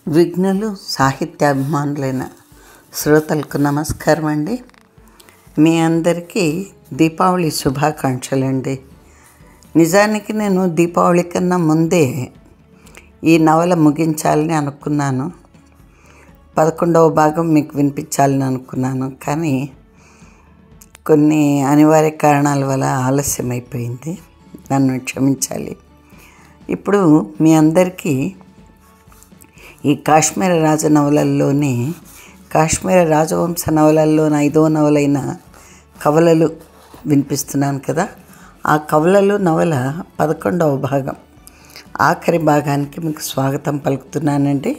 విఘ్నులు సాహిత్యాభిమానులైన శ్రోతలకు నమస్కారం అండి. మీ అందరికీ దీపావళి శుభాకాంక్షలండి. నిజానికి నేను దీపావళి కన్నా ముందే ఈ నవల ముగించాలని అనుకున్నాను. 11వ భాగం మీకు వినిపించాలని అనుకున్నాను, కానీ కొన్ని అనివార్య కారణాల వల్ల ఆలస్యం అయిపోయింది. నన్ను క్షమించాలి. ఇప్పుడు మీ అందరికీ ఈ కాశ్మీర రాజ నవలల్లోని కాశ్మీర రాజవంశ నవలల్లోని 5వ నవలైన కవలలు వినిపిస్తున్నాను కదా. ఆ కవలలు నవల 11వ భాగం ఆఖరి భాగానికి మీకు స్వాగతం పలుకుతున్నానండి.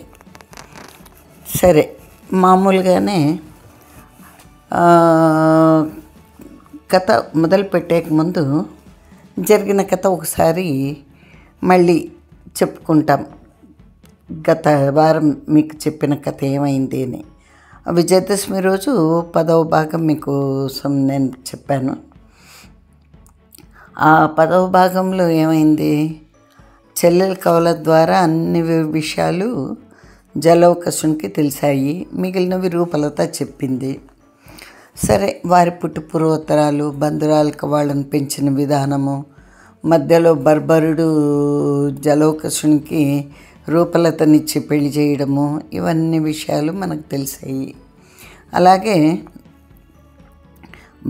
సరే, మామూలుగానే కథ మొదలు పెట్టేక ముందు జరిగిన కథ ఒకసారి మళ్ళీ చెప్పుకుంటాం. గత వారం మీకు చెప్పిన కథ ఏమైంది అని. విజయదశమి రోజు 10వ భాగం మీకోసం నేను చెప్పాను. ఆ 10వ భాగంలో ఏమైంది, చెల్లెల కవల ద్వారా అన్ని విషయాలు జలౌకసునికి తెలిసాయి. మిగిలినవి రూపలత చెప్పింది. సరే, వారి పుట్టు పూర్వోత్తరాలు, బంధురాలకు వాళ్ళని పెంచిన విధానము, మధ్యలో బర్బరుడు జలౌకసునికి రూపలతనిచ్చి పెళ్లి చేయడము, ఇవన్నీ విషయాలు మనకు తెలిసాయి. అలాగే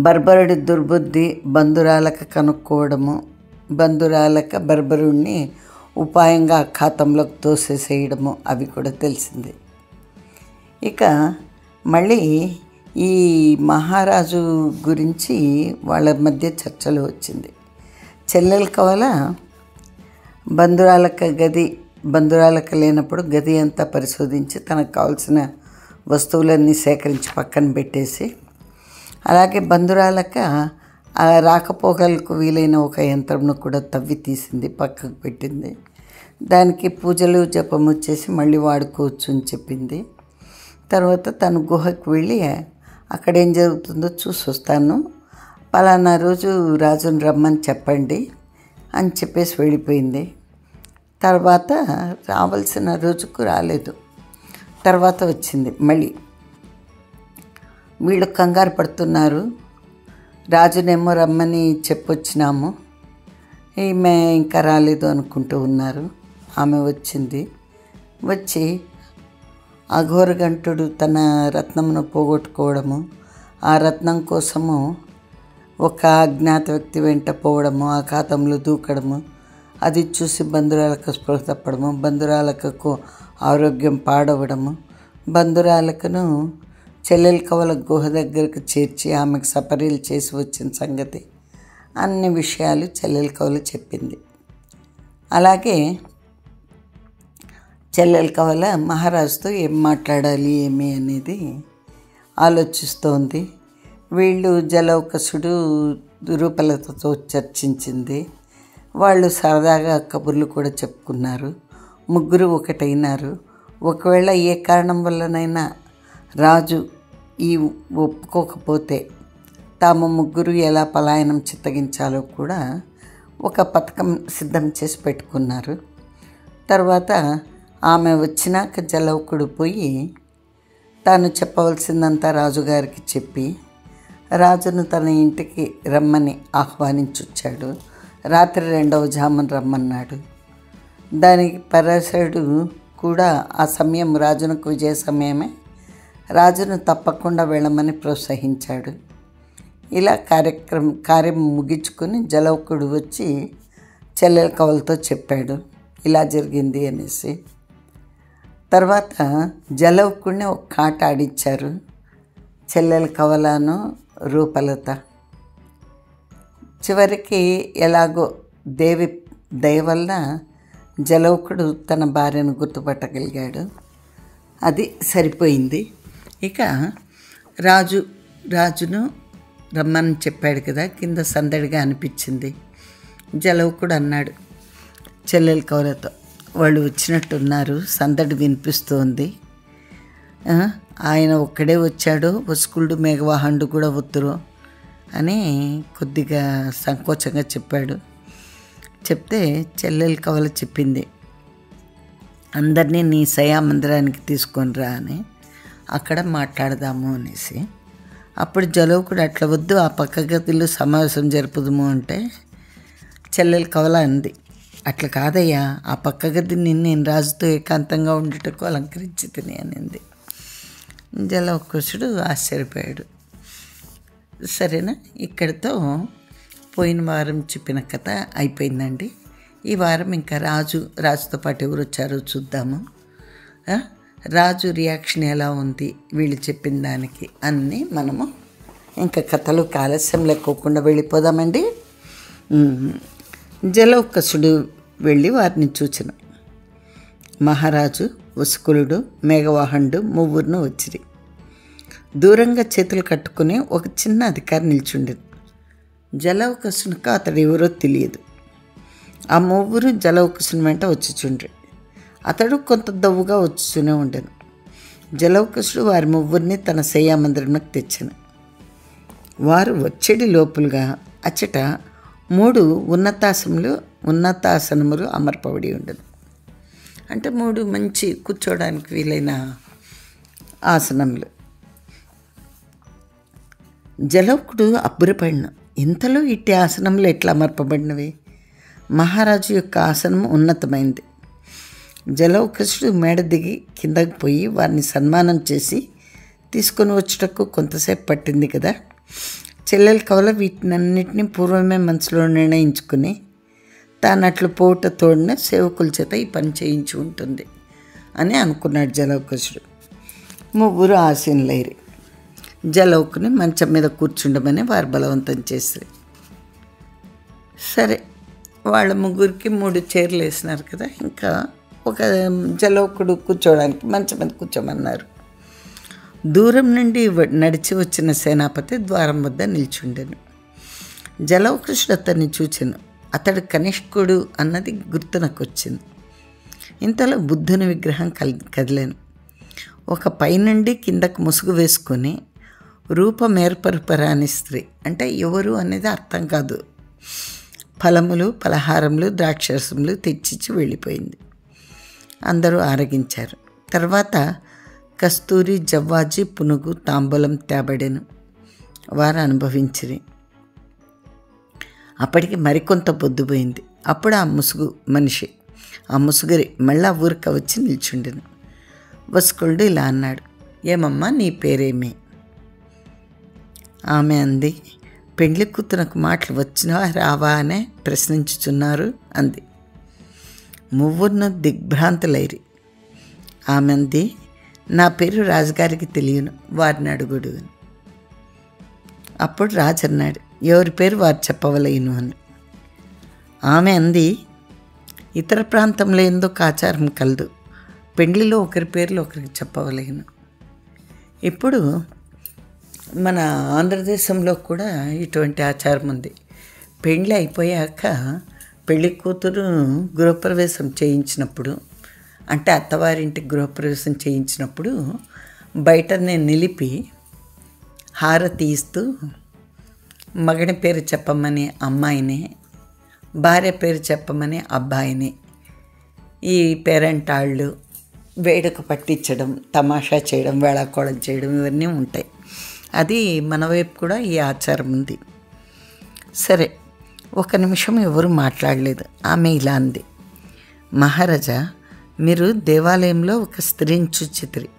బర్బరుడి దుర్బుద్ధి బంధురాలక కనుక్కోవడము, బంధురాలక బర్బరుడిని ఉపాయంగా ఖాతంలోకి తోసేసేయడము, అవి కూడా తెలిసింది. ఇక మళ్ళీ ఈ మహారాజు గురించి వాళ్ళ మధ్య చర్చలు వచ్చింది. చెల్లెల కవల బంధురాలక లేనప్పుడు గది అంతా పరిశోధించి తనకు కావాల్సిన వస్తువులన్నీ సేకరించి పక్కన పెట్టేసి, అలాగే బంధురాలక రాకపోకలకు వీలైన ఒక యంత్రంను కూడా తవ్వి తీసింది, పక్కకు పెట్టింది. దానికి పూజలు జపము చేసి మళ్ళీ వాడుకోవచ్చు అని చెప్పింది. తర్వాత తను గుహకు వెళ్ళి అక్కడేం జరుగుతుందో చూసి వస్తాను, పలానా రోజు రాజుని రమ్మని చెప్పండి అని చెప్పేసి వెళ్ళిపోయింది. తర్వాత రావాల్సిన రోజుకు రాలేదు. తర్వాత వచ్చింది మళ్ళీ. వీళ్ళు కంగారు పడుతున్నారు. రాజునేమో రమ్మని చెప్పొచ్చినాము, ఈమె ఇంకా రాలేదు అనుకుంటూ ఉన్నారు. ఆమె వచ్చింది. వచ్చి అఘోరగంటుడు తన రత్నమును పోగొట్టుకోవడము, ఆ రత్నం కోసము ఒక అజ్ఞాత వ్యక్తి వెంట పోవడము, ఆ ఖాతంలో దూకడము, అది చూసి బంధురాలకు స్పృహ తప్పడము, బంధురాలకు ఆరోగ్యం పాడవడము, బంధురాలకును చెల్లెల కవల గుహ దగ్గరకు చేర్చి ఆమెకు సపరీలు చేసి వచ్చిన సంగతి, అన్ని విషయాలు చెల్లెల కవల చెప్పింది. అలాగే చెల్లెల కవల మహారాజుతో ఏం మాట్లాడాలి ఏమి అనేది ఆలోచిస్తోంది. వీళ్ళు జలౌకసుడు రూపలతతో చర్చించింది. వాళ్ళు సరదాగా కబుర్లు కూడా చెప్పుకున్నారు. ముగ్గురు ఒకటైనారు. ఒకవేళ ఏ కారణం వల్లనైనా రాజు ఈ ఒప్పుకోకపోతే తాము ముగ్గురు ఎలా పలాయనం చిత్తగించాలో కూడా ఒక పథకం సిద్ధం చేసి పెట్టుకున్నారు. తర్వాత ఆమె వచ్చినాక జలౌకుడు పోయి తాను చెప్పవలసిందంతా రాజుగారికి చెప్పి రాజును తన ఇంటికి రమ్మని ఆహ్వానించొచ్చాడు. రాత్రి 2వ జామున రమ్మన్నాడు. దానికి పరాశరుడు కూడా ఆ సమయం రాజునకు విజయ సమయమే, రాజును తప్పకుండా వెళ్ళమని ప్రోత్సహించాడు. ఇలా కార్యం ముగించుకొని జలౌకుడు వచ్చి చెల్లెల కవలతో చెప్పాడు ఇలా జరిగింది అనేసి. తర్వాత జలౌకుడిని ఒక ఆట ఆడిచ్చారు చెల్లెల కవలను రూపలత. చివరికి ఎలాగో దేవి దయ వలన జలౌకుడు తన భార్యను గుర్తుపట్టగలిగాడు. అది సరిపోయింది. ఇక రాజును రమ్మని చెప్పాడు కదా, కింద సందడిగా అనిపించింది. జలౌకుడు అన్నాడు చెల్లెల కవలతో, వాళ్ళు వచ్చినట్టున్నారు, సందడి వినిపిస్తోంది. ఆయన ఒక్కడే వచ్చాడు, వసుకులుడు మేఘవాహనుడు కూడా వత్తురు అని కొద్దిగా సంకోచంగా చెప్పాడు. చెప్తే చెల్లెల కవల చెప్పింది, అందరినీ నీ శయామందిరానికి తీసుకొని రా అని అక్కడ మాట్లాడదాము అనేసి. అప్పుడు జలౌకుడు అట్లా వద్దు, ఆ పక్క గదిలో సమావేశం జరుపుదాము అంటే చెల్లెలు కవల అంది, అట్లా కాదయ్యా, ఆ పక్క గదిని నేను రాజుతో ఏకాంతంగా ఉండేటకు అలంకరించి తిని అనింది. జలౌకుశుడు ఆశ్చర్యపోయాడు. సరేనా, ఇక్కడితో పోయిన వారం చెప్పిన కథ అయిపోయిందండి. ఈ వారం ఇంకా రాజుతో పాటు ఎవరు వచ్చారో చూద్దాము. రాజు రియాక్షన్ ఎలా ఉంది వీళ్ళు చెప్పిన దానికి అన్నీ మనము ఇంకా కథలు ఆలస్యం లేకోకుండా వెళ్ళిపోదామండి. జలౌకసుడు వెళ్ళి వారిని చూచిన మహారాజు, వసుకులుడు, మేఘవాహనుడు ముగ్గురును వచ్చిరి. దూరంగా చేతులు కట్టుకుని ఒక చిన్న అధికారి నిల్చుండేది. జలౌకసునికి అతడు ఎవరో తెలియదు. ఆ ముగ్గురు జలౌకసుని వెంట వచ్చిచుండ్రి. అతడు కొంత దవ్వుగా వచ్చుతూనే ఉండెను. జలౌకసుడు వారి ముగ్గురిని తన శయ్యామందిరంలోకి తెచ్చాను. వారు వచ్చేడి లోపులుగా అచ్చట 3 ఉన్నతాసనములు అమర్పబడి ఉండదు. అంటే 3 మంచి కూర్చోవడానికి వీలైన ఆసనములు. జలౌకుడు అబ్బురపడిన, ఇంతలో ఇట్టి ఆసనములు ఎట్లా అమర్పబడినవి? మహారాజు యొక్క ఆసనం ఉన్నతమైంది. జలౌకసుడు మేడ దిగి కిందకి పోయి వారిని సన్మానం చేసి తీసుకొని వచ్చుటకు కొంతసేపు పట్టింది కదా. చెల్లెలు కవల వీటినన్నింటినీ పూర్వమే మనసులో నిర్ణయించుకుని తానట్లు పోట తోడిన సేవకుల చేత ఈ పని చేయించి ఉంటుంది అని అనుకున్నాడు జలౌకసుడు. ముగ్గురు ఆసీనులైరి. జలౌకుని మంచం మీద కూర్చుండమని వారు బలవంతం చేశారు. సరే, వాళ్ళ ముగ్గురికి 3 చైర్లు వేసినారు కదా. ఇంకా ఒక జలౌకుడు కూర్చోవడానికి మంచం మీద కూర్చోమన్నారు. దూరం నుండి నడిచి వచ్చిన సేనాపతి ద్వారం వద్ద నిల్చుండెను. జలౌకసుడు అతన్ని చూచెను. అతడు కనిష్కుడు అన్నది గుర్తునకు వచ్చింది. ఇంతలో బుద్ధుని విగ్రహం కదిలాను. ఒక పైనుండి కిందకు ముసుగు వేసుకొని రూపమేర్పరుపరాని స్త్రీ, అంటే ఎవరు అనేది అర్థం కాదు, ఫలములు, పలహారములు, ద్రాక్షరసములు తెచ్చిచ్చి వెళ్ళిపోయింది. అందరూ ఆరగించారు. తర్వాత కస్తూరి, జవ్వాజి, పునుగు, తాంబూలం తేబడెను. వారు అనుభవించిరి. అప్పటికి మరికొంత పొద్దుపోయింది. అప్పుడు ఆ ముసుగురి మళ్ళా ఊరిక వచ్చి నిల్చుండెను. వసుకులుడు ఇలా అన్నాడు, ఏమమ్మా నీ పేరేమి? ఆమె అంది, పెండ్లి కూతునకు మాటలు వచ్చినా రావా అనే ప్రశ్నించుచున్నారు అంది. ముగ్గురును దిగ్భ్రాంతులైరి. ఆమె అంది, నా పేరు రాజుగారికి తెలియను, వారిని అడుగుడు. అప్పుడు రాజు అన్నాడు, ఎవరి పేరు వారు చెప్పవలేను అని. ఆమె అంది, ఇతర ప్రాంతంలో ఎందుకు ఆచారం కలదు, పెండ్లిలో ఒకరి పేర్లు ఒకరికి చెప్పవలేను. ఇప్పుడు మన ఆంధ్రదేశంలో కూడా ఇటువంటి ఆచారం ఉంది. పెండ్లి అయిపోయాక పెళ్లి కూతురు గృహప్రవేశం చేయించినప్పుడు, అంటే అత్తవారింటికి గృహప్రవేశం చేయించినప్పుడు బయటనే నిలిపి హారతి ఇస్తూ మగని పేరు చెప్పమని అమ్మాయిని, భార్య పేరు చెప్పమని అబ్బాయిని, ఈ పేరెంటాళ్ళు వేడుక పట్టించడం, తమాషా చేయడం, వేళాకోళం చేయడం ఇవన్నీ ఉంటాయి. అది మన వైపు కూడా ఈ ఆచారం ఉంది. సరే, ఒక నిమిషం ఎవరు మాట్లాడలేదు. ఆమె ఇలా అంది, మహారాజా, మీరు దేవాలయంలో ఒక స్త్రీని చూచితిరి.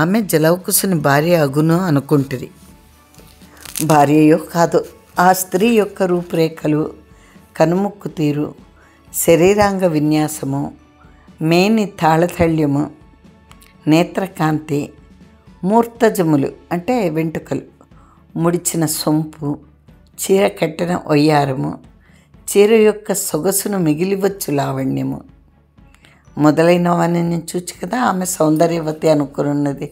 ఆమె జలౌకుసుని భార్య అగును అనుకుంటురి. భార్యయో కాదు, ఆ స్త్రీ యొక్క రూపురేఖలు, కనుముక్కు తీరు, శరీరాంగ విన్యాసము, మేని తాళతళ్యము, నేత్రకాంతి, మూర్తజములు అంటే వెంట్రుకలు, ముడిచిన సొంపు, చీర కట్టిన ఒయ్యారము, చీర యొక్క సొగసును మిగిలివచ్చు లావణ్యము మొదలైనవన్నీ చూచి కదా ఆమె సౌందర్యవతి అనుకున్నది.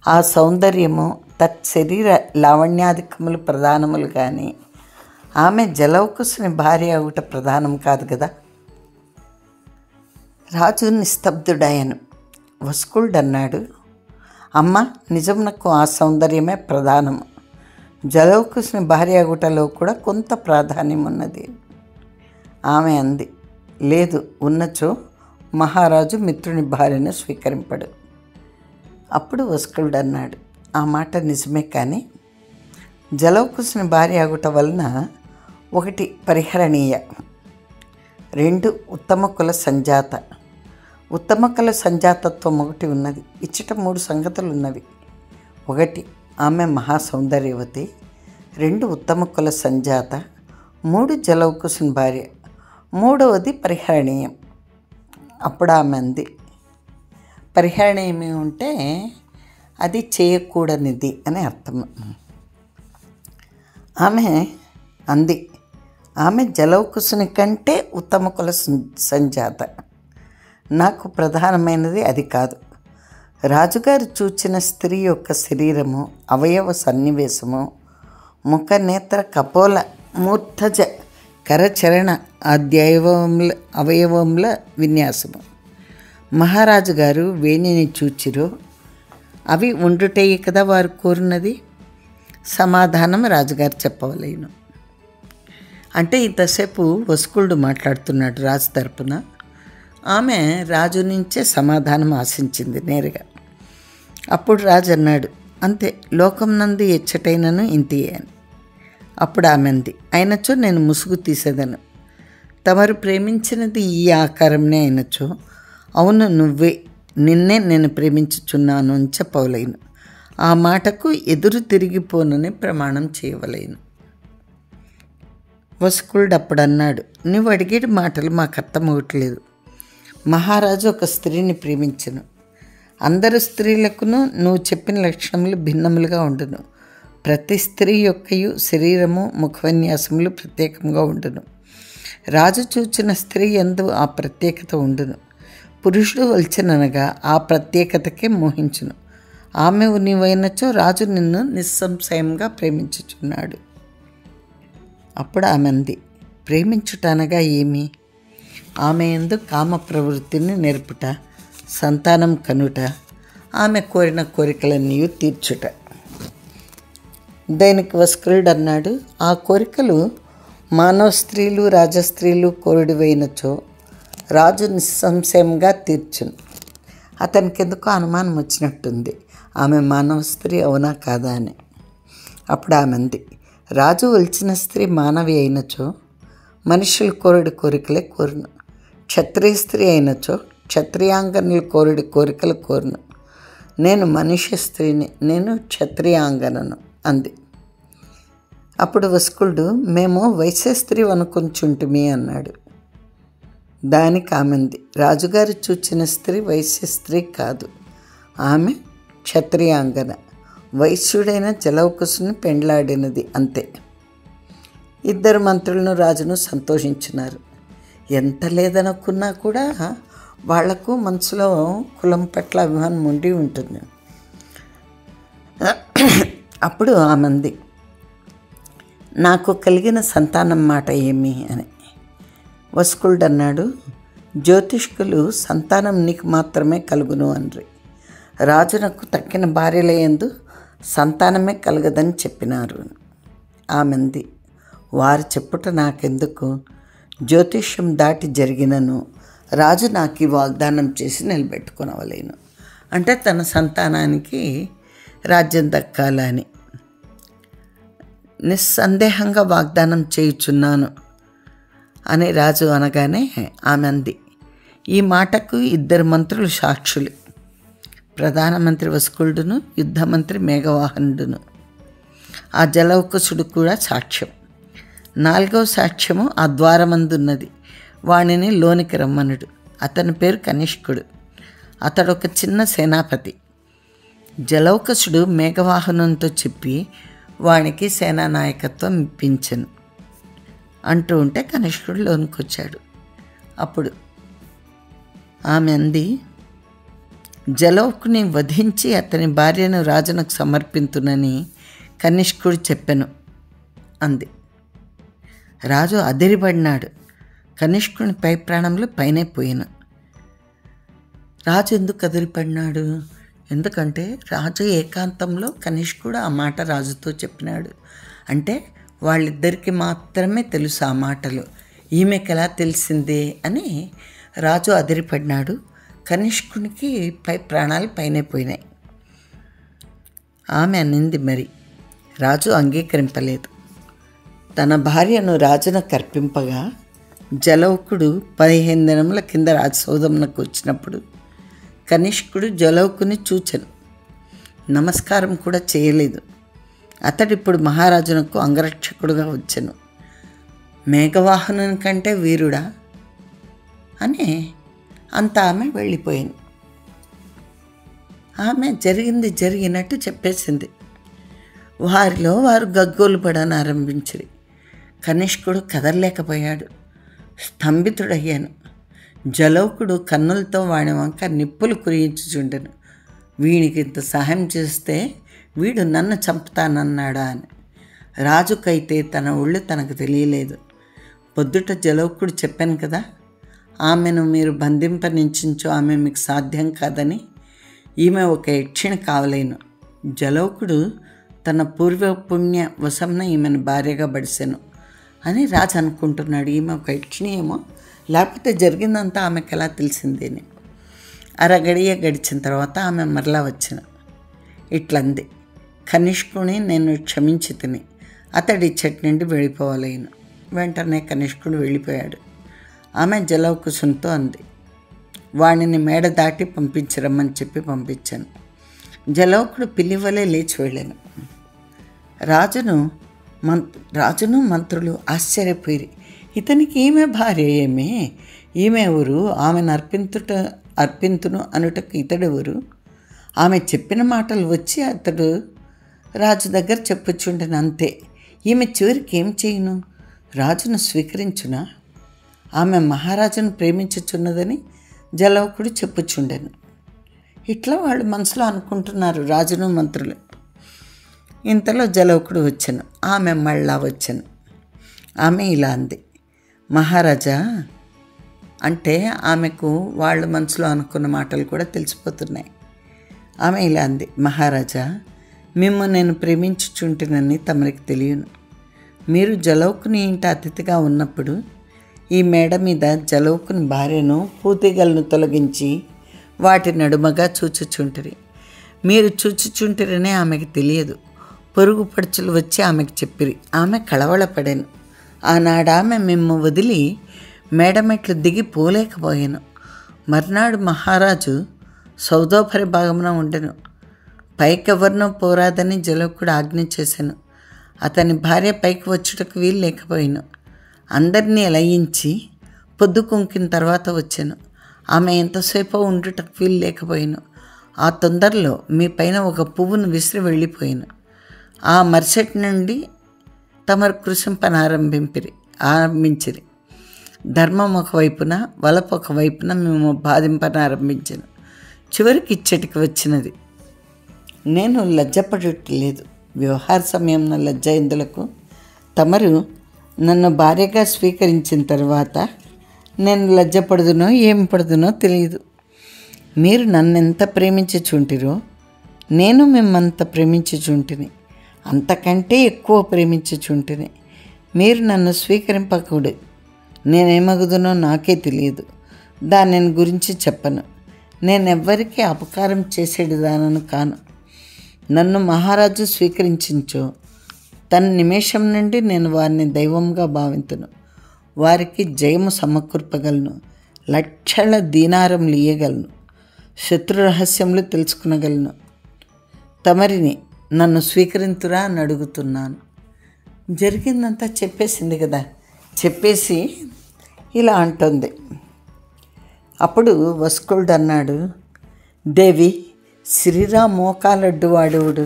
ఆ సౌందర్యము తత్శరీర లావణ్యాధికములు ప్రధానములు కానీ ఆమె జలౌకుసుని భార్య అవుట ప్రధానం కాదు కదా. రాజు నిస్తబ్దుడాయను. వసుకులుడు అన్నాడు, అమ్మ, నిజమునకు ఆ సౌందర్యమే ప్రధానము. జలౌకుసుని భార్య అగుటలో కూడా కొంత ప్రాధాన్యం ఉన్నది. ఆమె అంది, లేదు, ఉన్నచో మహారాజు మిత్రుని భార్యను స్వీకరింపడు. అప్పుడు వస్కులుడు అన్నాడు, ఆ మాట నిజమే, కానీ జలౌకుసుని భార్య ఆగుట వలన 1 పరిహరణీయ, 2 ఉత్తమ కుల సంజాత. ఉత్తమ కుల సంజాతత్వం ఒకటి ఉన్నది, ఇచ్చట 3 సంగతులు ఉన్నవి. 1 ఆమె మహాసౌందర్యవతి, 2 ఉత్తమ కుల సంజాత, 3 జలౌకుసుని భార్య, 3వది పరిహరణీయం. అప్పుడు ఆమె అంది, పరిహరణీయం ఉంటే అది చేయకూడనిది అని అర్థం. ఆమె అంది, ఆమె జలౌకుసుని కంటే ఉత్తమ కుల సంజాత. నాకు ప్రధానమైనది అది కాదు. రాజుగారు చూచిన స్త్రీ యొక్క శరీరము, అవయవ సన్నివేశము, ముఖ నేత్ర కపోల మూర్ధజ కరచరణ అవయవముల విన్యాసము. మహారాజు గారు వేణిని చూచిరో అవి ఉండుటే కదా వారు కోరినది. సమాధానం రాజుగారు చెప్పవలేను. అంటే ఇంతసేపు వస్కులుడు మాట్లాడుతున్నాడు రాజు తరపున. ఆమె రాజు నుంచే సమాధానం ఆశించింది నేరుగా. అప్పుడు రాజు అన్నాడు, అంతే, లోకం నందు ఎచ్చటైనను ఇంతియే అని. అప్పుడు ఆమె అంది, అయినచో నేను ముసుగు తీసేదను. తమరు ప్రేమించినది ఈ ఆకారంనే అయినచో, అవును నిన్నే నేను ప్రేమించుచున్నాను అని చెప్పవలేను. ఆ మాటకు ఎదురు తిరిగిపోనని ప్రమాణం చేయవలేను. వస్కులుడు అప్పుడు అన్నాడు, నువ్వు అడిగేటి మాటలు మాకు అర్థమవట్లేదు. మహారాజు ఒక స్త్రీని ప్రేమించను. అందరు స్త్రీలకును నువ్వు చెప్పిన లక్షణములు భిన్నములుగా ఉండును. ప్రతి స్త్రీ యొక్కయు శరీరము, ముఖవిన్యాసములు ప్రత్యేకంగా ఉండును. రాజు చూచిన స్త్రీ యందు ఆ ప్రత్యేకత ఉండును. పురుషుడు వల్చెననగా ఆ ప్రత్యేకతకే మోహించును. ఆమె నీవైనచో రాజు నిన్ను నిస్సంశయంగా ప్రేమించుచున్నాడు. అప్పుడు ఆమె అంది, ప్రేమించుటనగా ఏమి? ఆమె యందు కామ ప్రవృత్తిని నేర్పుట, సంతానం కనుట, ఆమె కోరిన కోరికలన్నీ తీర్చుట. దానికి వస్కులుడు అన్నాడు, ఆ కోరికలు మానవ స్త్రీలు రాజస్త్రీలు కోరిడివైనచో రాజు నిస్సంశయంగా తీర్చును. అతనికి ఎందుకో అనుమానం వచ్చినట్టుంది, ఆమె మానవ స్త్రీ అవునా కాదా అని. అప్పుడు ఆమె అంది, రాజు ఒలిచిన స్త్రీ మానవి అయినచో మనుషులు కోరిడి కోరికలే కోరును. క్షత్రియ స్త్రీ అయినచో క్షత్రియాంగనులు కోరిడి కోరికలు కోరును. నేను మనుష్య స్త్రీని, నేను క్షత్రియాంగనను అంది. అప్పుడు వస్కులుడు, మేము వైశ్య స్త్రీ అనుకొంచుంటిమి అన్నాడు. దానికి ఆమెంది, రాజుగారు చూచిన స్త్రీ వైశ్య స్త్రీ కాదు, ఆమె క్షత్రియాంగన, వైశ్యుడైన జలౌకుసుని పెండ్లాడినది అంతే. 2 మంత్రులను రాజును సంతోషించినారు. ఎంత లేదనుకున్నా కూడా వాళ్లకు మనసులో కులం పట్ల అభిమానం ఉండి ఉంటుంది. అప్పుడు ఆమంది, నాకు కలిగిన సంతానం మాట ఏమి అని. వస్కులుడు అన్నాడు, జ్యోతిష్కులు సంతానం నీకు మాత్రమే కలుగును అనరి. రాజునకు తక్కిన భార్యల యందు సంతానమే కలగదని చెప్పినారు. ఆమెంది, వారు చెప్పుట నాకెందుకు? జ్యోతిష్యం దాటి జరిగినను రాజు నాకు ఈ వాగ్దానం చేసి నిలబెట్టుకునవలేను. అంటే తన సంతానానికి రాజ్యం దక్కాలని నిస్సందేహంగా వాగ్దానం చేయుచున్నాను అని రాజు అనగానే ఆమె అంది, ఈ మాటకు 2 మంత్రులు సాక్షులు, ప్రధానమంత్రి వస్కులుడును యుద్ధమంత్రి మేఘవాహనుడును. ఆ జలౌకుసుడు కూడా సాక్ష్యం. 4వ సాక్ష్యము ఆ ద్వారమందున్నది, వాణిని లోనికి రమ్మనుడు. అతని పేరు కనిష్కుడు. అతడు ఒక చిన్న సేనాపతి. జలౌకసుడు మేఘవాహనంతో చెప్పి వానికి సేనానాయకత్వం ఇప్పించెను అంటూ ఉంటే కనిష్కుడు లోనికి వచ్చాడు. అప్పుడు ఆమె అంది, జలౌకుని వధించి అతని భార్యను రాజునకు సమర్పింతునని కనిష్కుడు చెప్పెను అంది. రాజు అదిరిపడినాడు. కనిష్కుని పై ప్రాణంలో పైనే పోయాను. రాజు ఎందుకు అదిరిపడినాడు? ఎందుకంటే రాజు ఏకాంతంలో కనిష్కుడు ఆ మాట రాజుతో చెప్పినాడు. అంటే వాళ్ళిద్దరికీ మాత్రమే తెలుసు ఆ మాటలు. ఈమెకి ఎలా తెలిసిందే అని రాజు అదిరిపడినాడు. కనిష్కునికి ప్రాణాలు పైనే పోయినాయి. ఆమె అనింది మరి. రాజు అంగీకరింపలేదు. తన భార్యను రాజున కర్పింపగా జలౌకుడు 15 దినముల కింద రాజసౌధమునకు వచ్చినప్పుడు కనిష్కుడు జలౌకుని చూచెను. నమస్కారం కూడా చేయలేదు. అతడిప్పుడు మహారాజునకు అంగరక్షకుడుగా వచ్చెను. మేఘవాహనుని కంటే వీరుడా అని అంత ఆమె వెళ్ళిపోయింది. ఆమె జరిగింది జరిగినట్టు చెప్పేసింది. వారిలో వారు గగ్గోలు పడనారంభించిరి. కనిష్కుడు కదలలేకపోయాడు. స్తంభితుడయ్యాను. జలౌకుడు కన్నులతో వాడి వంక నిప్పులు కురియించుచుండెను. వీడికి ఇంత సహాయం చేస్తే వీడు నన్ను చంపుతానన్నాడా అని. రాజుకైతే తన ఒళ్ళు తనకు తెలియలేదు. పొద్దుట జలౌకుడు చెప్పాను కదా, ఆమెను మీరు బంధింపనించో ఆమె మీకు సాధ్యం కాదని. ఈమె ఒక యక్షిణి కావలేను. జలౌకుడు తన పూర్వపుణ్య వశంన ఈమెను భార్యగా బడిసెను అని రాజు అనుకుంటున్నాడు. ఈమె ఒక యక్షిణి ఏమో, లేకపోతే జరిగిందంతా ఆమెకు ఎలా తెలిసిందేని. అరగడియ గడిచిన తర్వాత ఆమె మరలా వచ్చిన ఇట్లంది, కనిష్కుని నేను క్షమించి తిని అతడి ఇచ్చటి నుండి వెళ్ళిపోవాలేను. వెంటనే కనిష్కుడు వెళ్ళిపోయాడు. ఆమె జలౌకుశంతో అంది, వాడిని మేడ దాటి పంపించరమ్మని చెప్పి పంపించాను. జలౌకుడు పిల్లివలే లేచి వెళ్ళాను. రాజును మంత్రులు ఆశ్చర్యపోయి, ఇతనికి ఈమె భార్య ఏమే, ఈమె ఎవరు, ఆమెను అర్పింతును అనుటకు ఇతడెవరు? ఆమె చెప్పిన మాటలు వచ్చి అతడు రాజు దగ్గర చెప్పుచుండెను. అంతే. ఈమె చివరికి ఏం చేయును? రాజును స్వీకరించునా? ఆమె మహారాజును ప్రేమించుచున్నదని జలౌకుడు చెప్పుచుండెను. ఇట్లా వాళ్ళు మనసులో అనుకుంటున్నారు రాజును మంత్రులు. ఇంతలో జలౌకుడు వచ్చాను. ఆమె మళ్ళా వచ్చాను. ఆమె ఇలా అంది, మహారాజా అంటే ఆమెకు వాళ్ళు మనసులో అనుకున్న మాటలు కూడా తెలిసిపోతున్నాయి. ఆమె ఇలా అంది, మహారాజా మిమ్ము నేను ప్రేమించుచుంటినని తమరికి తెలియను. మీరు జలౌకుని ఇంట అతిథిగా ఉన్నప్పుడు ఈ మేడ మీద జలౌకుని భార్యను పూతిగలను తొలగించి వాటి నడుమగా చూచుచుంటిరి. మీరు చూచుచుంటిరనే ఆమెకు తెలియదు. పొరుగు పడుచులు వచ్చి ఆమెకు చెప్పిరి. ఆమె కళవళపడాను. ఆనాడు ఆమె మిమ్ము వదిలి మేడమెట్లు దిగి పోలేకపోయాను. మర్నాడు మహారాజు సౌదోపరి భాగమున ఉండెను. పైకెవరినో పోరాదని జలౌకుడు ఆజ్ఞ చేశాను. అతని భార్య పైకి వచ్చుటకు వీలు లేకపోయాను. అందరినీ లయించి పొద్దు కుంకిన తర్వాత వచ్చాను. ఆమె ఎంతసేపో ఉండుటకు వీలు లేకపోయాను. ఆ తొందరలో మీ పైన ఒక పువ్వును విసిరి వెళ్ళిపోయాను. ఆ మరుసటి నుండి తమరు ఆరంభించిరి. ధర్మం ఒకవైపున, వలపు ఒకవైపున మేము బాధింపనారంభించాను. చివరికి ఇచ్చటికి వచ్చినది. నేను లజ్జపడట్లేదు. వ్యవహార సమయంలో లజ్జ ఇందులకు తమరు నన్ను భార్యగా స్వీకరించిన తర్వాత నేను లజ్జపడుదునో ఏం పడుదునో తెలియదు. మీరు నన్ను ఎంత ప్రేమించుచుంటిరో నేను మిమ్మంత ప్రేమించుచుంటిని, అంతకంటే ఎక్కువ ప్రేమించుచుంటిని. మీరు నన్ను స్వీకరింపకూడదు. నేనేమగుదునో నాకే తెలియదు. దానిని గురించి చెప్పను. నేనెవ్వరికీ అపకారం చేసేటిదానను కాను. నన్ను మహారాజు స్వీకరించించో తన నిమిషం నుండి నేను వారిని దైవంగా భావింతును. వారికి జయము సమకూర్పగలను. లక్షల దీనారములు ఇయ్యగలను. శత్రు రహస్యములు తెలుసుకునగలను. తమరిని నన్ను స్వీకరింతురా అని అడుగుతున్నాను. జరిగిందంతా చెప్పేసింది కదా. చెప్పేసి ఇలా అంటుంది. అప్పుడు వస్కులుడు అన్నాడు, దేవి శ్రీరామ్ మోకాలడ్డు వాడేవుడు,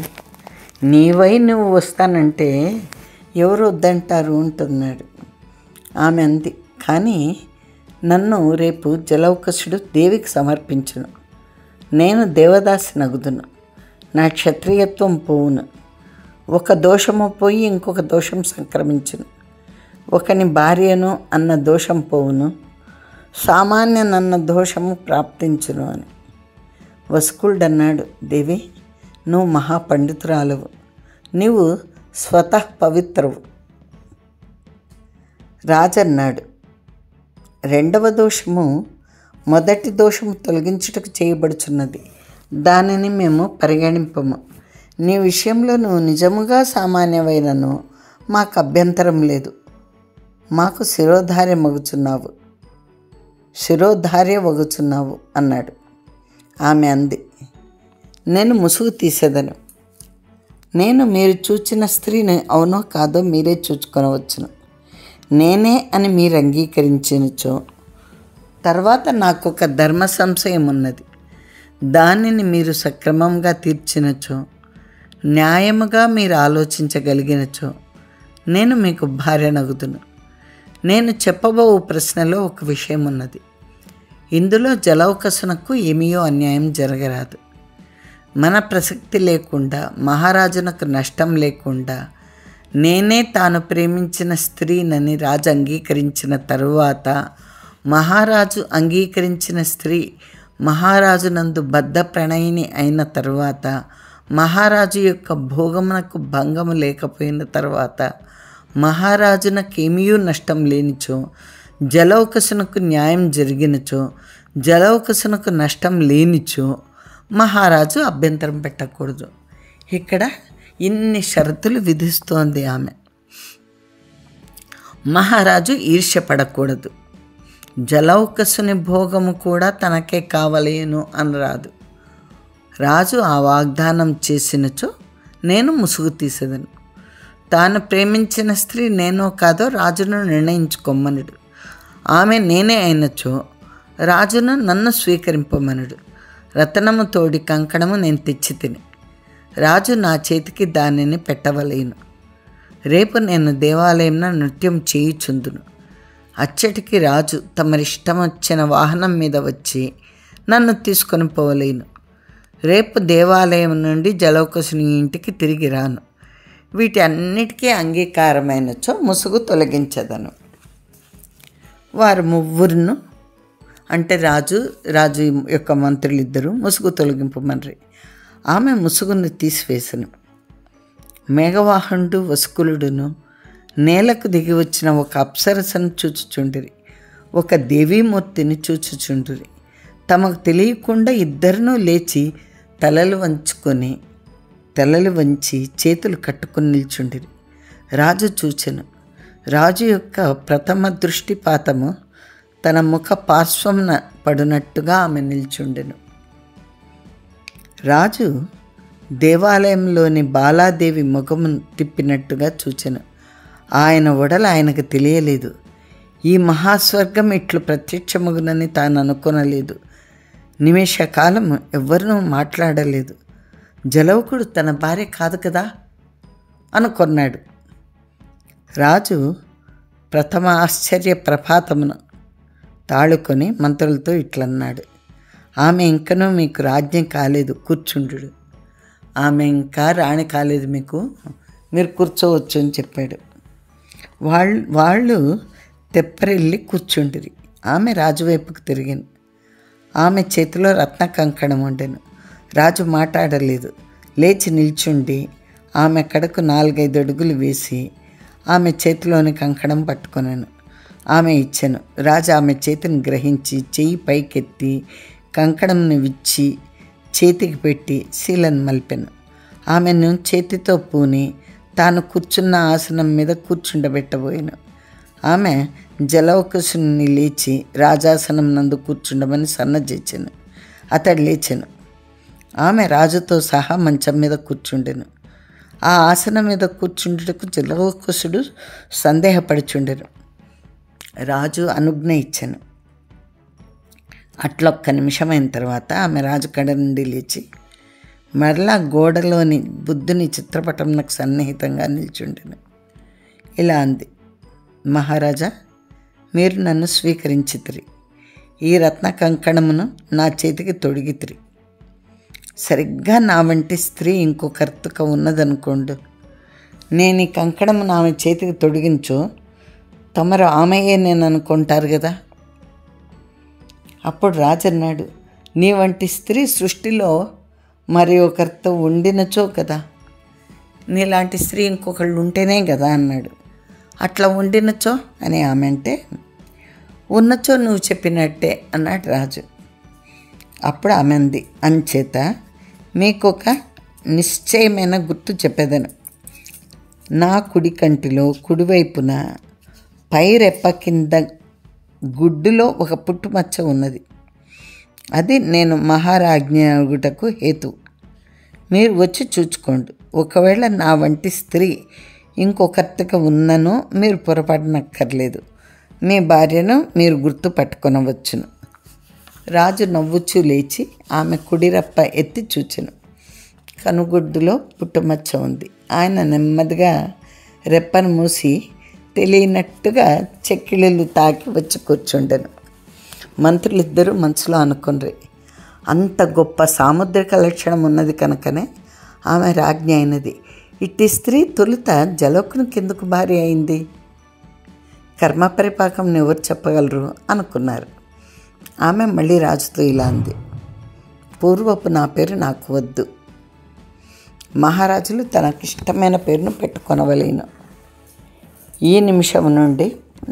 నీవై నువ్వు వస్తానంటే ఎవరు వద్దంటారు అంటున్నాడు. ఆమె అంది, కానీ నన్ను రేపు జలౌకసుడు దేవికి సమర్పించును. నేను దేవదాసి నగుదును. నా క్షత్రియత్వం పోవును. ఒక దోషము పోయి ఇంకొక దోషం సంక్రమించును. ఒకని భార్యను అన్న దోషం పోవును, సామాన్యనన్న దోషము ప్రాప్తించును అని. వస్కులుడు అన్నాడు, దేవి నువ్వు మహాపండితురాలవు. నీవు స్వతః పవిత్రవు. రాజన్నాడు, రెండవ దోషము మొదటి దోషము తొలగించుటకు చేయబడుచున్నది, దానిని మేము పరిగణింపము. నీ విషయంలో నువ్వు నిజముగా సామాన్యమైనను మాకు అభ్యంతరం లేదు. మాకు శిరోధార్య వగుచున్నావు అన్నాడు. ఆమె అంది, నేను ముసుగు తీసేదను. నేను మీరు చూచిన స్త్రీని అవునో కాదో మీరే చూచుకొనవచ్చును. నేనే అని మీరు అంగీకరించినచో, తర్వాత నాకు ఒక ధర్మ సంశయం ఉన్నది, దానిని మీరు సక్రమంగా తీర్చినచో, న్యాయముగా మీరు ఆలోచించగలిగినచో నేను మీకు భార్యనగుదును. నేను చెప్పబో ప్రశ్నలో ఒక విషయం ఉన్నది. ఇందులో జలౌకసునకు ఏమీయో అన్యాయం జరగరాదు. మన ప్రసక్తి లేకుండా, మహారాజునకు నష్టం లేకుండా, నేనే తాను ప్రేమించిన స్త్రీనని రాజు అంగీకరించిన తరువాత, మహారాజు అంగీకరించిన స్త్రీ మహారాజునందు బద్ధ ప్రణయిని అయిన తరువాత, మహారాజు యొక్క భోగమునకు భంగము లేకపోయిన తర్వాత, మహారాజునకేమీయూ నష్టం లేనిచో, జలౌకసునకు న్యాయం జరిగినచో, జలౌకసునకు నష్టం లేనిచో మహారాజు అభ్యంతరం పెట్టకూడదు. ఇక్కడ ఇన్ని షరతులు విధిస్తోంది ఆమె. మహారాజు ఈర్ష్యపడకూడదు. జలౌకసుని భోగము కూడా తనకే కావలేను అనరాదు. రాజు ఆ వాగ్దానం చేసినచో నేను ముసుగు తీసేదను. తాను ప్రేమించిన స్త్రీ నేనో కాదో రాజును నిర్ణయించుకోమనుడు. ఆమె నేనే అయినచో రాజును నన్ను స్వీకరింపమనుడు. రతనము తోడి కంకణము నేను తెచ్చి తిని, రాజు నా చేతికి దానిని పెట్టవలేను. రేపు నేను దేవాలయంలో నృత్యం చేయుచుందును. అచ్చటికి రాజు తమరిష్టం వచ్చిన వాహనం మీద వచ్చి నన్ను తీసుకొని పోవలేను. రేపు దేవాలయం నుండి జలౌకసుని ఇంటికి తిరిగి రాను. వీటి అన్నిటికీ అంగీకారమైనచో ముసుగు తొలగించదను. వారు ముగ్గురును, అంటే రాజు యొక్క మంత్రులిద్దరూ ముసుగు తొలగింపమని ఆమె ముసుగును తీసివేసను. మేఘవాహనుడు వసుకులుడును నేలకు దిగి వచ్చిన ఒక అప్సరసను చూచుచుండిరి, ఒక దేవీమూర్తిని చూచుచుండిరి. తమకు తెలియకుండా ఇద్దరునూ లేచి తలలు వంచి చేతులు కట్టుకుని నిల్చుండిరి. రాజు చూచెను. రాజు యొక్క ప్రథమ దృష్టిపాతము తన ముఖ పార్శ్వంన పడినట్టుగా ఆమె నిల్చుండెను. రాజు దేవాలయంలోని బాలాదేవి ముఖము తిప్పినట్టుగా చూచెను. ఆయన ఒడల ఆయనకు తెలియలేదు. ఈ మహాస్వర్గం ఇట్లు ప్రత్యక్షమగునని తాను అనుకొనలేదు. నిమిషకాలం ఎవ్వరూ మాట్లాడలేదు. జలౌకుడు తన భార్య కాదు కదా అనుకొన్నాడు. రాజు ప్రథమ ఆశ్చర్య ప్రపాతమును తాళుకొని మంత్రులతో ఇట్లన్నాడు, ఆమె ఇంకనూ మీకు రాజ్యం కాలేదు, కూర్చుండు. ఆమె ఇంకా రాణి కాలేదు, మీరు కూర్చోవచ్చు అని చెప్పాడు. వాళ్ళు తెప్పరెళ్ళి కూర్చుండిరి. ఆమె రాజువైపుకు తిరిగింది. ఆమె చేతిలో రత్న కంకణం ఉండెను. రాజు మాట్లాడలేదు. లేచి నిల్చుండి ఆమె కడకు 4-5 అడుగులు వేసి ఆమె చేతిలోని కంకణం పట్టుకొనెను. ఆమె ఇచ్చెను. రాజు ఆమె చేతిని గ్రహించి చెయ్యి పైకెత్తి కంకణంను విచ్చి చేతికి పెట్టి శీలను మలిపెను. ఆమెను చేతితో పూని తాను కూర్చున్న ఆసనం మీద కూర్చుండబెట్టబోయాను. ఆమె జలౌకసుని లేచి రాజాసనం నందు కూర్చుండమని సన్నజిచ్చెను. అతడు లేచెను. ఆమె రాజుతో సహా మంచం మీద కూర్చుండెను. ఆ ఆసనం మీద కూర్చుండుటకు జలౌకసుడు సందేహపడుచుండెను. రాజు అనుజ్ఞ ఇచ్చెను. అట్లొక్క నిమిషమైన తర్వాత ఆమె రాజు కడ నుండి లేచి మరలా గోడలోని బుద్ధుని చిత్రపటంకు సన్నిహితంగా నిల్చుండెను. ఇలా అంది, మహారాజా, మీరు నన్ను స్వీకరించితిరి. ఈ రత్న కంకణమును నా చేతికి తొడిగితిరి. సరిగ్గా నా వంటి స్త్రీ ఇంకొకర్తుక ఉన్నదనుకోండు. నేను ఈ కంకణమును ఆమె చేతికి తొడిగించో తమరు ఆమెయే నేను అనుకుంటారు కదా. అప్పుడు రాజు అన్నాడు, నీ వంటి స్త్రీ సృష్టిలో మరి ఒకరితో ఉండినచో కదా. నీలాంటి స్త్రీ ఇంకొకళ్ళు ఉంటేనే కదా అన్నాడు. అట్లా ఉండినచో అని ఆమె అంటే, ఉన్నచో నువ్వు చెప్పినట్టే అన్నాడు రాజు. అప్పుడు ఆమె అంది, అంచేత మీకొక నిశ్చయమైన గుర్తు చెప్పేదను. నా కుడి కంటిలో కుడివైపున పై రెప్ప కింద గుడ్డులో ఒక పుట్టుమచ్చ ఉన్నది. అది నేను మహారాజ్ఞగుటకు హేతు. మీరు వచ్చి చూచుకోండి. ఒకవేళ నా వంటి స్త్రీ ఇంకొకరిగా ఉన్నను మీరు పొరపడనక్కర్లేదు. మీ భార్యను మీరు గుర్తుపట్టుకొనవచ్చును. రాజు నవ్వుచూ లేచి ఆమె కుడిరప్ప ఎత్తి చూచెను. కనుగుడ్డులో పుట్టుమచ్చ ఉంది. ఆయన నెమ్మదిగా రెప్పను మూసి తెలియనట్టుగా చెక్కిళ్ళు తాకి వచ్చి కూర్చుండెను. మంత్రులిద్దరూ మనసులో అనుకుని, అంత గొప్ప సాముద్రిక లక్షణం ఉన్నది కనుకనే ఆమె రాజ్ఞి అయినది. ఇట్టి స్త్రీ తొలుత జలోకునికి ఎందుకు భార్య అయింది? కర్మపరిపాకం ఎవరు చెప్పగలరు అనుకున్నారు. ఆమె మళ్ళీ రాజుతో ఇలా అంది, పూర్వపు నా పేరు నాకు వద్దు. మహారాజులు తనకిష్టమైన పేరును పెట్టుకొనవలేను. ఈ నిమిషం నుండి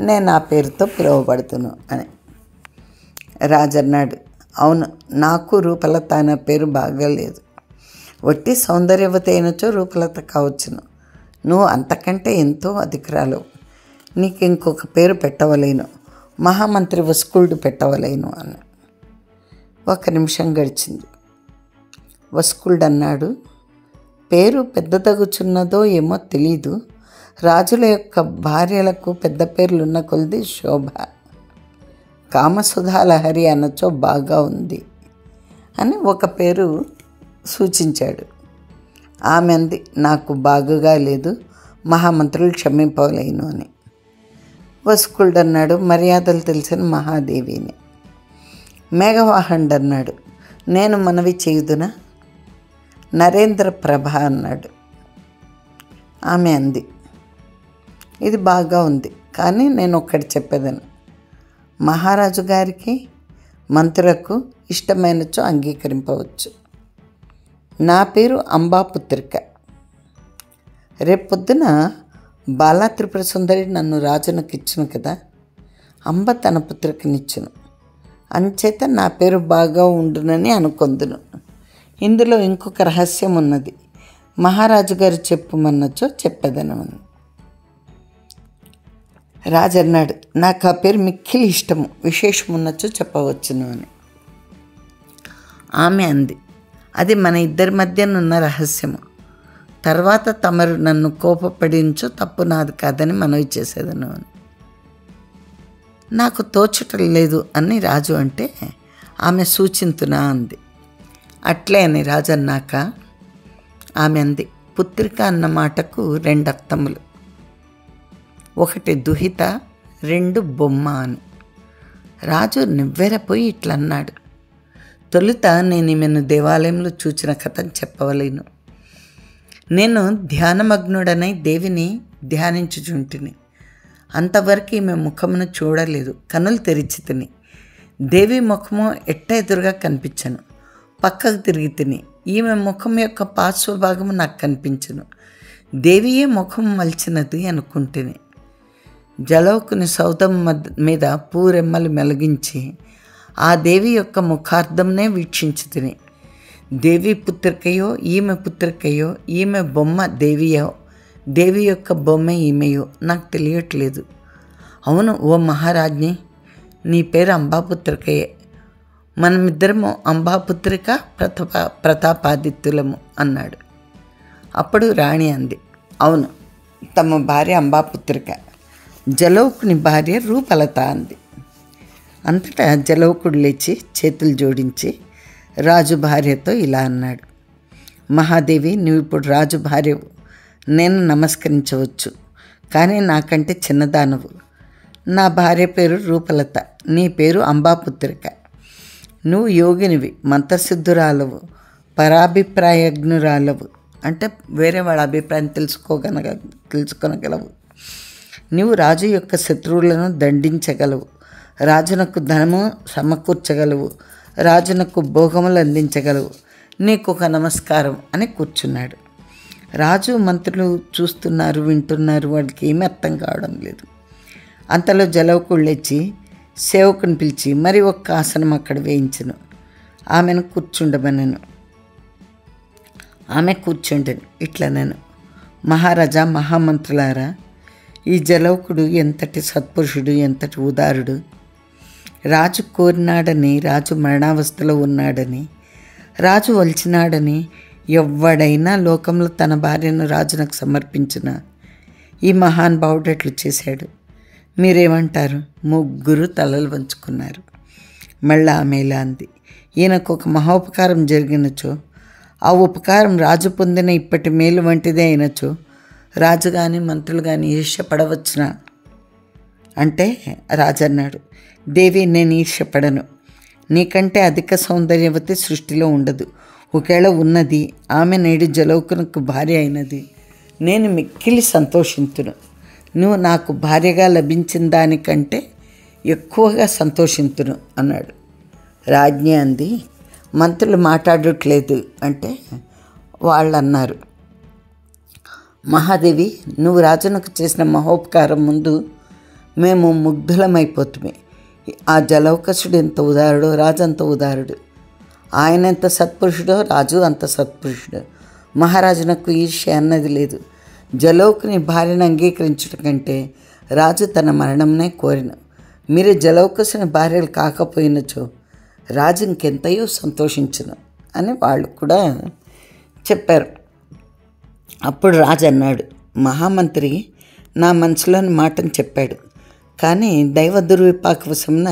నేను ఆ పేరుతో పిలువబడుతును అని. రాజు అన్నాడు, అవును, నాకు రూపలత అనే పేరు బాగాలేదు. వట్టి సౌందర్యవతి అయినచో రూపలత కావచ్చును. నువ్వు అంతకంటే ఎంతో అధికురాలు. నీకు ఇంకొక పేరు పెట్టవలేను. మహామంత్రి వస్కుల్డు పెట్టవలేను అని. 1 నిమిషం గడిచింది. వస్కుల్డ్ అన్నాడు, పేరు పెద్దదగుచున్నదో ఏమో తెలీదు. రాజుల యొక్క భార్యలకు పెద్ద పేర్లున్న కొలది శోభ. కామసుధాలహరి అనచో బాగా ఉంది అని ఒక పేరు సూచించాడు. ఆమె అంది, నాకు బాగుగా లేదు, మహామంత్రులు క్షమింపలేను అని. వస్కుల్డ్ అన్నాడు, మర్యాదలు తెలిసిన మహాదేవిని. మేఘవాహండ్ అన్నాడు, నేను మనవి చేయుదునా? నరేంద్ర ప్రభ అన్నాడు. ఆమె అంది, ఇది బాగా ఉంది, కానీ నేను ఒక్కటి చెప్పేదను. మహారాజు గారికి మంత్రులకు ఇష్టమైనచో అంగీకరింపవచ్చు. నా పేరు అంబాపుత్రిక. రేపొద్దున బాలా త్రిపుర సుందరి నన్ను రాజునకు ఇచ్చును కదా, అంబ తన పుత్రికనిచ్చును. అంచేత నా పేరు బాగా ఉండునని అనుకొందును. ఇందులో ఇంకొక రహస్యం ఉన్నది. మహారాజు గారు చెప్పుమన్నచో చెప్పేదను. రాజు అన్నాడు, నాకు ఆ పేరు మిక్కిలి ఇష్టము, విశేషమున్నచో చెప్పవచ్చును అని. ఆమె అంది, అది మన ఇద్దరి మధ్యనున్న రహస్యము. తర్వాత తమరు నన్ను కోపపడించో తప్పు నాది కాదని మనవి చేసేదను అని. నాకు తోచటం లేదు అని రాజు అంటే ఆమె సూచింతునా అంది. అట్లే అని రాజు అన్నాక ఆమె అంది, పుత్రిక అన్న మాటకు 2 అర్థములు. 1 దుహిత, 2 బొమ్మ అని. రాజు నివ్వెరపోయి ఇట్లన్నాడు, తొలుత నేను ఈమెను దేవాలయంలో చూచిన కథను చెప్పవలేను. నేను ధ్యానమగ్నుడనై దేవిని ధ్యానించుచుంటిని. అంతవరకు ఈమె ముఖమును చూడలేదు. కనులు తెరిచి తిని దేవి ముఖము ఎట్ట ఎదురుగా కనిపించను. పక్కకు తిరిగి తిని ఈమె ముఖం యొక్క పార్శ్వభాగము నాకు కనిపించను. దేవియే ముఖం మలిచినది అనుకుంటేనే. జలౌకుని సౌధం మీద పూరెమ్మలు మెలిగించి ఆ దేవి యొక్క ముఖార్థంనే వీక్షించి తిని దేవి పుత్రికయో ఈమె పుత్రికయో, ఈమె బొమ్మ దేవియో, దేవి యొక్క బొమ్మ ఈమెయో నాకు తెలియట్లేదు. అవును ఓ మహారాజ్ఞి, నీ పేరు అంబాపుత్రికయే. మనమిద్దరము అంబాపుత్రిక ప్రతాపాదిత్యులము అన్నాడు. అప్పుడు రాణి అంది, అవును, తమ భార్య అంబాపుత్రిక, జలౌకుని భార్య రూపలత అంది. అంతటా జలౌకుడు లేచి చేతులు జోడించి రాజు భార్యతో ఇలా అన్నాడు, మహాదేవి, నువ్వు ఇప్పుడు రాజు భార్యవు. నేను నమస్కరించవచ్చు, కానీ నాకంటే చిన్నదానవు. నా భార్య పేరు రూపలత, నీ పేరు అంబాపుత్రిక. నువ్వు యోగినివి, మంత్రసిద్ధురాలవు, పరాభిప్రాయజ్ఞురాలవు, అంటే వేరే వాళ్ళ అభిప్రాయం తెలుసుకొనగలవు. నీవు రాజు యొక్క శత్రువులను దండించగలవు, రాజునకు ధనము సమకూర్చగలవు, రాజునకు భోగములు అందించగలవు. నీకు ఒక నమస్కారం అని కూర్చున్నాడు. రాజు మంత్రులు చూస్తున్నారు, వింటున్నారు. వాళ్ళకి ఏమీ అర్థం కావడం లేదు. అంతలో జలౌకుడు లేచి సేవకుని పిలిచి మరి ఒక్క ఆసనం అక్కడ వేయించను. ఆమెను కూర్చుండమనను. ఆమె కూర్చుండను. ఇట్లా నేను, మహారాజా, మహామంత్రులారా, ఈ జలౌకుడు ఎంతటి సత్పురుషుడు, ఎంతటి ఉదారుడు. రాజు కోరినాడని, రాజు మరణావస్థలో ఉన్నాడని, రాజు వలిచినాడని ఎవ్వడైనా లోకంలో తన భార్యను రాజునకు సమర్పించిన ఈ మహానుభావుడు అట్లు చేశాడు. మీరేమంటారు? ముగ్గురు తలలు వంచుకున్నారు. మళ్ళా ఆమె ఇలా అంది, ఈయనకు ఒక మహోపకారం జరిగినచో, ఆ ఉపకారం రాజు పొందిన ఇప్పటి మేలు వంటిదే అయినచో రాజు కానీ మంత్రులు కానీ ఈర్ష్యపడవచ్చునా అంటే రాజు అన్నాడు, దేవి, నేను ఈర్ష్యపడను. నీకంటే అధిక సౌందర్యవతి సృష్టిలో ఉండదు. ఒకవేళ ఉన్నది, ఆమె నేడు జలౌకునకు భార్య అయినది. నేను మిక్కిలి సంతోషింతును. నువ్వు నాకు భార్యగా లభించిన దానికంటే ఎక్కువగా సంతోషింతును అన్నాడు. రాజ్ఞి అంది, మంత్రులు మాట్లాడట్లేదు అంటే వాళ్ళు అన్నారు, మహాదేవి, నువ్వు రాజునకు చేసిన మహోపకారం ముందు మేము ముగ్ధులమైపోతుమే. ఆ జలౌకసుడు ఎంత ఉదారుడో, రాజు అంత ఉదారుడు. ఆయన ఎంత సత్పురుషుడో, రాజు అంత సత్పురుషుడు. మహారాజునకు ఈర్ష్య అన్నది లేదు. జలౌకుని భార్యను అంగీకరించడం కంటే రాజు తన మరణంనే కోరిన. మీరు జలౌకసుని భార్యలు కాకపోయినచో రాజు ఇంకెంతయో సంతోషించును అని వాళ్ళు కూడా చెప్పారు. అప్పుడు రాజు అన్నాడు, మహామంత్రి నా మనసులోని మాటను చెప్పాడు, కానీ దైవ దుర్విపాకవశమున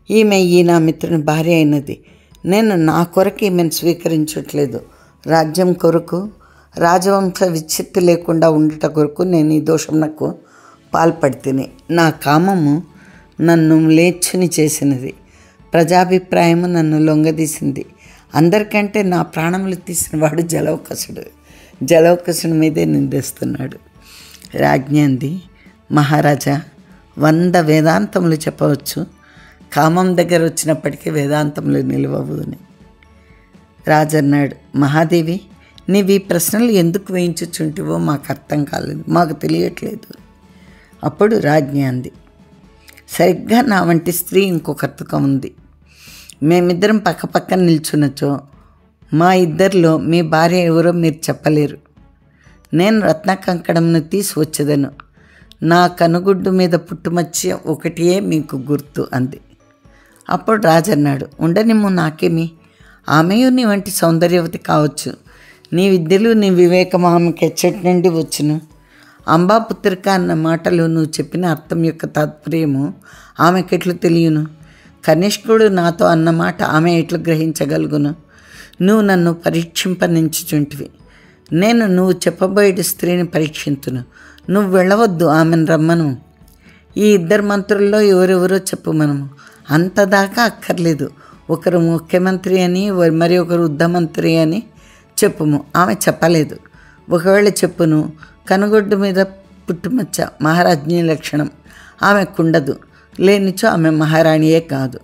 ఈమె నా మిత్రుని భార్య అయినది. నేను నా కొరకు ఈమెను స్వీకరించట్లేదు. రాజ్యం కొరకు, రాజవంశ విచ్ఛిత్తి లేకుండా ఉండుట కొరకు నేను ఈ దోషమునకు పాల్పడితిని. నా కామము నన్ను లేచుని చేసినది, ప్రజాభిప్రాయము నన్ను లొంగదీసింది. అందరికంటే నా ప్రాణములు తీసినవాడు జలౌకసుడు. జలౌకసుని మీదే నిందిస్తున్నాడు. రాజ్ఞి అంది, మహారాజా, 100 వేదాంతములు చెప్పవచ్చు, కామం దగ్గర వచ్చినప్పటికీ వేదాంతములు నిలవవు అని. రాజు అన్నాడు, మహాదేవి, నీవు ఈ ప్రశ్నలు ఎందుకు వేయించుచుంటివో మాకు అర్థం కాలేదు, మాకు తెలియట్లేదు. అప్పుడు రాజ్ఞి అంది, సరిగ్గా నా వంటి స్త్రీ ఇంకొకర్తకం ఉంది. మేమిద్దరం పక్కపక్కన నిల్చున్నచో మా ఇద్దరిలో మీ భార్య ఎవరో మీరు చెప్పలేరు. నేను రత్న కంకణంను తీసి వచ్చేదను. నా కనుగుడ్డు మీద పుట్టుమచ్చ ఒకటియే మీకు గుర్తు అంది. అప్పుడు రాజు అన్నాడు, ఉండనిమ్ము, నాకేమి, ఆమెయు నీ వంటి సౌందర్యవతి కావచ్చు. నీ విద్యలు, నీ వివేకం ఆమెకి ఎచ్చటి నుండి వచ్చును. అంబాపుత్రిక అన్న మాటలు నువ్వు చెప్పిన అర్థం యొక్క తాత్పర్యము ఆమెకెట్లు తెలియను? కనిష్కుడు నాతో అన్నమాట ఆమె ఎట్లు గ్రహించగలుగును? నువ్వు నన్ను పరీక్షింపనించుచుంటివి. నేను నువ్వు చెప్పబోయే స్త్రీని పరీక్షింతును. నువ్వు వెళ్ళవద్దు, ఆమెను రమ్మను. ఈ 2 మంత్రుల్లో ఎవరెవరో చెప్పు, మనము అంతదాకా అక్కర్లేదు. ఒకరు ముఖ్యమంత్రి అని, మరి ఒకరు యుద్ధమంత్రి అని చెప్పుము. ఆమె చెప్పలేదు. ఒకవేళ చెప్పును, కనుగొడ్డు మీద పుట్టుమచ్చ మహారాజ్ఞి లక్షణం ఆమెకుండదు. లేనిచో ఆమె మహారాణియే కాదు.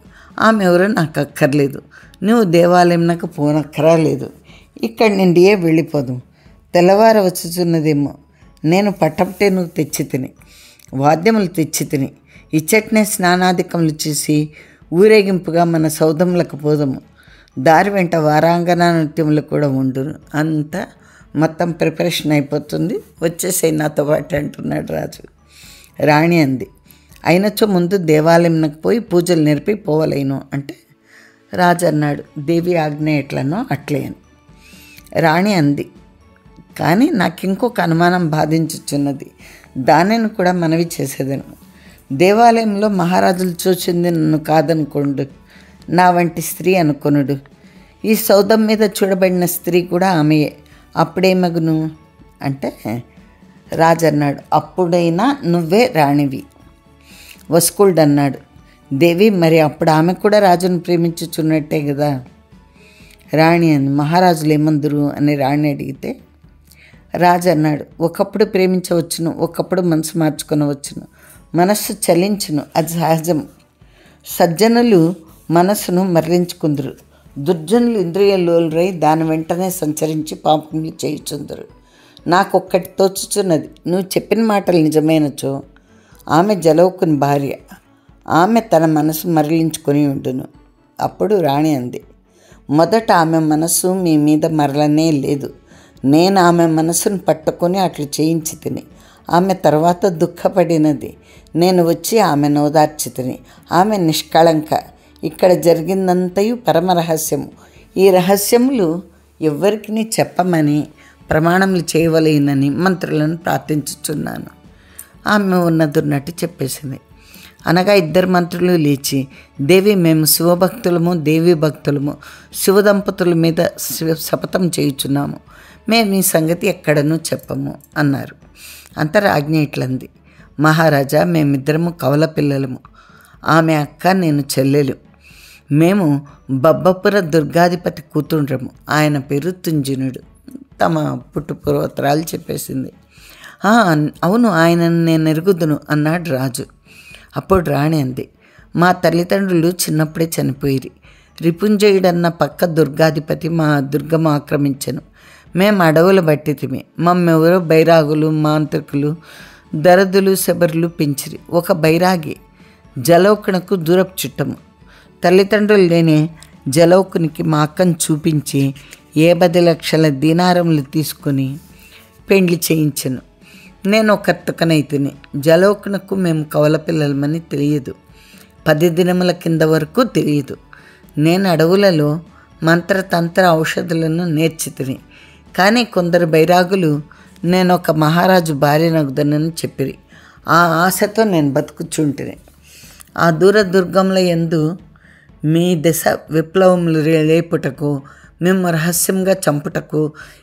ఆమె ఎవరో నాకు అక్కర్లేదు. నువ్వు దేవాలయంకు పోనక్కరలేదు. ఇక్కడి నుండియే వెళ్ళిపోదు. తెల్లవార వచ్చుచున్నదేమో. నేను పట్టపటే నువ్వు తెచ్చి తిని, వాద్యములు తెచ్చి తిని, ఇచ్చట్నే స్నానాధికములు చేసి ఊరేగింపుగా మన సౌధములకు పోదము. దారి వెంట వారాంగణ నృత్యములు కూడా ఉండును. అంతా మొత్తం ప్రిపరేషన్ అయిపోతుంది, వచ్చేసాయి నాతో పాటు అంటున్నాడు రాజు. రాణి అంది, అయినచో ముందు దేవాలయంకు పోయి పూజలు నేర్పి పోవలేను అంటే రాజు అన్నాడు, దేవి ఆజ్ఞ ఎట్లనో అట్లే అని. రాణి అంది, కానీ నాకు ఇంకొక అనుమానం బాధించుచున్నది, దానిని కూడా మనవి చేసేదను. దేవాలయంలో మహారాజులు చూసింది నన్ను కాదనుకోండు, నా వంటి స్త్రీ అనుకొనుడు. ఈ సౌధం మీద చూడబడిన స్త్రీ కూడా ఆమెయే. అప్పుడేమగును అంటే రాజు అన్నాడు, అప్పుడైనా నువ్వే రాణివి. వస్కుల్డ్ అన్నాడు, దేవి, మరి అప్పుడు ఆమె కూడా రాజును ప్రేమించుచున్నట్టే కదా. రాణి అని, మహారాజులు ఏమందురు అని రాణి అడిగితే రాజు అన్నాడు, ఒకప్పుడు ప్రేమించవచ్చును, ఒకప్పుడు మనసు మార్చుకొనవచ్చును, మనస్సు చలించును, అది సహజం. సజ్జనులు మనస్సును మరలించుకుందరు, దుర్జనులు ఇంద్రియలోలురై దాని వెంటనే సంచరించి పాపములు చేయుచుందరు. నాకు ఒక్కటి తోచుచున్నది, నువ్వు చెప్పిన మాటలు నిజమైనచో ఆమె జలౌకుని భార్య. ఆమె తన మనసు మరలించుకొని ఉండును. అప్పుడు రాణి అంది, మొదట ఆమె మనసు మీ మీద మరలనే లేదు. నేను ఆమె మనసును పట్టుకొని అట్లు చేయించి తిని. ఆమె తర్వాత దుఃఖపడినది. నేను వచ్చి ఆమెను ఓదార్చి తిని. ఆమె నిష్కళంక. ఇక్కడ జరిగిందంతయు పరమరహస్యము. ఈ రహస్యములు ఎవ్వరికి చెప్పమని ప్రమాణములు చేయవలేనని మంత్రులను ప్రార్థించుచున్నాను. ఆమె ఉన్నదున్నట్టు చెప్పేసింది. అనగా ఇద్దరు మంత్రులు లేచి, దేవి, మేము శివభక్తులము, దేవి భక్తులము, శివదంపతుల మీద శపథం చేయుచున్నాము. మేము ఈ సంగతి ఎక్కడనూ చెప్పము అన్నారు. అంత రాజ్ఞ ఇట్లంది, మహారాజా, మేమిద్దరము కవల పిల్లలము. ఆమె అక్క, నేను చెల్లెలు. మేము బబ్బపుర దుర్గాధిపతి కూతుండ్రము. ఆయన పేరు తుంజినుడు. తమ పుట్టుపూర్వోత్తరాలు చెప్పేసింది. అవును, ఆయనను నేను ఎరుగుదును అన్నాడు రాజు. అప్పుడు రాణి అంది, మా తల్లిదండ్రులు చిన్నప్పుడే చనిపోయిరి. రిపుంజయుడన్న పక్క దుర్గాధిపతి మా దుర్గము ఆక్రమించెను. మేము అడవులు బట్టితిమి. మమ్మెవరో బైరాగులు, మాంత్రికులు, దరదులు, శబరులు పెంచిరి. ఒక బైరాగి జలౌకునకు దూరపు చుట్టము. తల్లిదండ్రులు లేని జలౌకునికి మా అక్కను చూపించి 10 లక్షల దీనారములు తీసుకొని పెండ్లి చేయించెను. నేను ఒక తుకనైతిని. జలౌకునకు మేము కవల పిల్లలమని తెలియదు. 10 దినముల కింద వరకు తెలియదు. నేను అడవులలో మంత్రతంత్ర ఔషధులను నేర్చితిని. కానీ కొందరు బైరాగులు నేను ఒక మహారాజు భార్యనగుదనని చెప్పిరి. ఆ ఆశతో నేను బతుకుచుంటిని. ఆ దూరదుర్గముల యందు మీ దశ విప్లవములు లేపుటకు, మేము రహస్యంగా చంపుటకు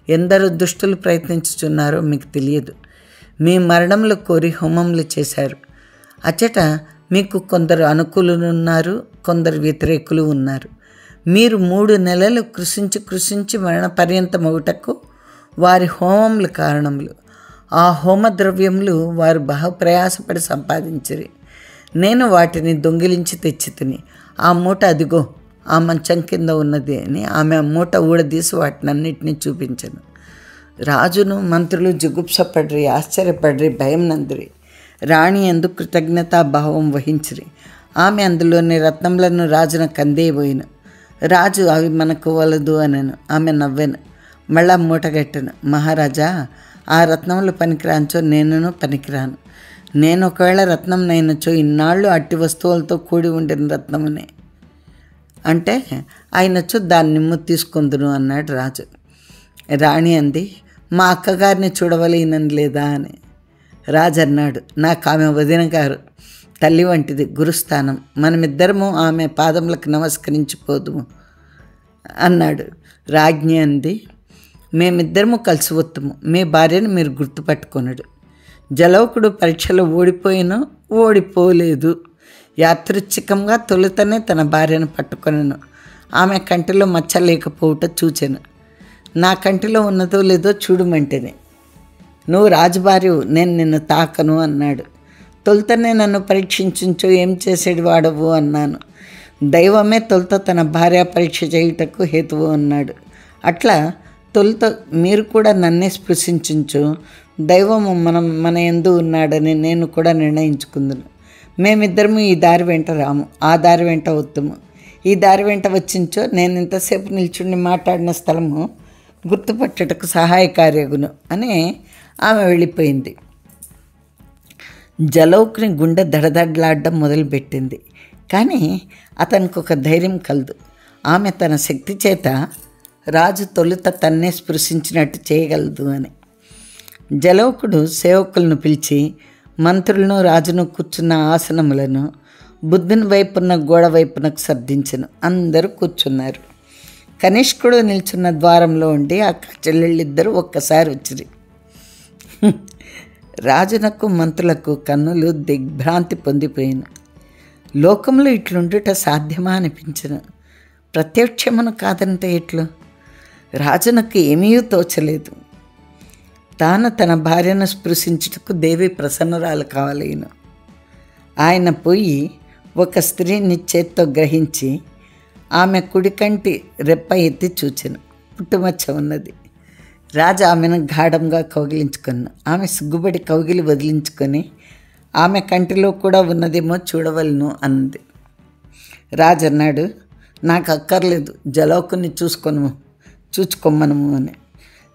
ఎందరో దుష్టులు ప్రయత్నించుచున్నారో మీకు తెలియదు. మీ మరణములు కోరి హోమములు చేశారు. అచ్చట మీకు కొందరు అనుకూలులు ఉన్నారు, కొందరు వ్యతిరేకులు ఉన్నారు. మీరు 3 నెలలు కృషించి మరణ పర్యంతమగుటకు వారి హోమములు కారణములు. ఆ హోమ ద్రవ్యములు వారు బహుప్రయాసపడి సంపాదించిరి. నేను వాటిని దొంగిలించి తెచ్చి తిని. ఆ మూట అదిగో ఆ మంచం కింద ఉన్నది అని ఆమె మూట ఊడదీసి వాటినన్నిటినీ చూపించను. రాజును మంత్రులు జుగుప్సపడ్రి, ఆశ్చర్యపడ్రి, భయం నందిరి. రాణి యందు కృతజ్ఞతాభావం వహించిరి. ఆమె అందులోని రత్నములను రాజునకు అందేయబోయిను. రాజు, అవి మనకు వలదు అనను. ఆమె నవ్వెను. మళ్ళా మూటగట్టెను. మహారాజా, ఆ రత్నములు పనికిరాంచో నేనును పనికిరాను. నేను ఒకవేళ రత్నం నైనచో ఇన్నాళ్ళు అట్టి వస్తువులతో కూడి ఉండిన రత్నమునే అంటే అయినచో దాన్ని నిమ్ము తీసుకుందును అన్నాడు రాజు. రాణి అంది, మా అక్కగారిని చూడవలేనని లేదా అని. రాజు అన్నాడు, నాకు ఆమె వదిన గారు తల్లి వంటిది, గురుస్థానం. మనమిద్దరము ఆమె పాదములకు నమస్కరించిపోదుము అన్నాడు. రాజ్ఞి అంది, మేమిద్దరము కలిసి వత్తుము. మీ భార్యను మీరు గుర్తుపట్టుకొనడు. జలౌకుడు పరీక్షలో ఓడిపోలేదు. యాదృచ్ఛికంగా తొలుతనే తన భార్యను పట్టుకొనెను. ఆమె కంటిలో మచ్చ లేకపోవుట చూచెను. నా కంటిలో ఉన్నదో లేదో చూడమంటేనే. నువ్వు రాజుభార్యవు, నేను నిన్ను తాకను అన్నాడు. తొలుతనే నన్ను పరీక్షించుంచో ఏం చేసేది వాడవు అన్నాను. దైవమే తొలుత తన భార్య పరీక్ష చేయుటకు హేతువు అన్నాడు. అట్లా తొలుత మీరు కూడా నన్నే స్పృశించుంచు. దైవము మన యందు ఉన్నాడని నేను కూడా నిర్ణయించుకుందును. మేమిద్దరము ఈ దారి వెంట రాము, ఆ దారి వెంట వత్తుము. ఈ దారి వెంట వచ్చించో నేను ఇంతసేపు నిల్చుండి మాట్లాడిన స్థలము గుర్తుపట్టుటకు సహాయకార్యగును అని ఆమె వెళ్ళిపోయింది. జలౌకుని గుండె దడదడలాడడం మొదలుపెట్టింది. కానీ అతనికి ఒక ధైర్యం కలదు. ఆమె తన శక్తి చేత రాజు తొలుత తన్నే స్పృశించినట్టు చేయగలదు అని. జలౌకుడు సేవకులను పిలిచి మంత్రులను, రాజును కూర్చున్న ఆసనములను బుద్ధుని వైపున్న గోడ వైపునకు సర్దించెను. అందరూ కూర్చున్నారు. కనిష్కుడు నిల్చున్న ద్వారంలో ఉండి అక్క చెల్లెళ్ళిద్దరూ ఒక్కసారి వచ్చిరి. రాజునకు మంత్రులకు కన్నులు దిగ్భ్రాంతి పొందిపోయాను. లోకంలో ఇట్లుండుట సాధ్యమా అనిపించను. ప్రత్యక్షమును కాదంటే ఎట్లు? రాజునకు ఏమీ తోచలేదు. తాను తన భార్యను స్పృశించుటకు దేవి ప్రసన్నురాలు కావలేను. ఆయన పోయి ఒక స్త్రీని చేత్తో గ్రహించి ఆమె కుడికంటి రెప్ప ఎత్తి చూచెను. పుట్టుమచ్చ ఉన్నది. రాజు ఆమెను గాఢంగా కౌగిలించుకున్నాను. ఆమె సిగ్గుబడి కౌగిలి వదిలించుకొని ఆమె కంటిలో కూడా ఉన్నదేమో చూడవలను అంది. రాజు అన్నాడు, నాకు అక్కర్లేదు, జలౌకుని చూచుకొమ్మను అని.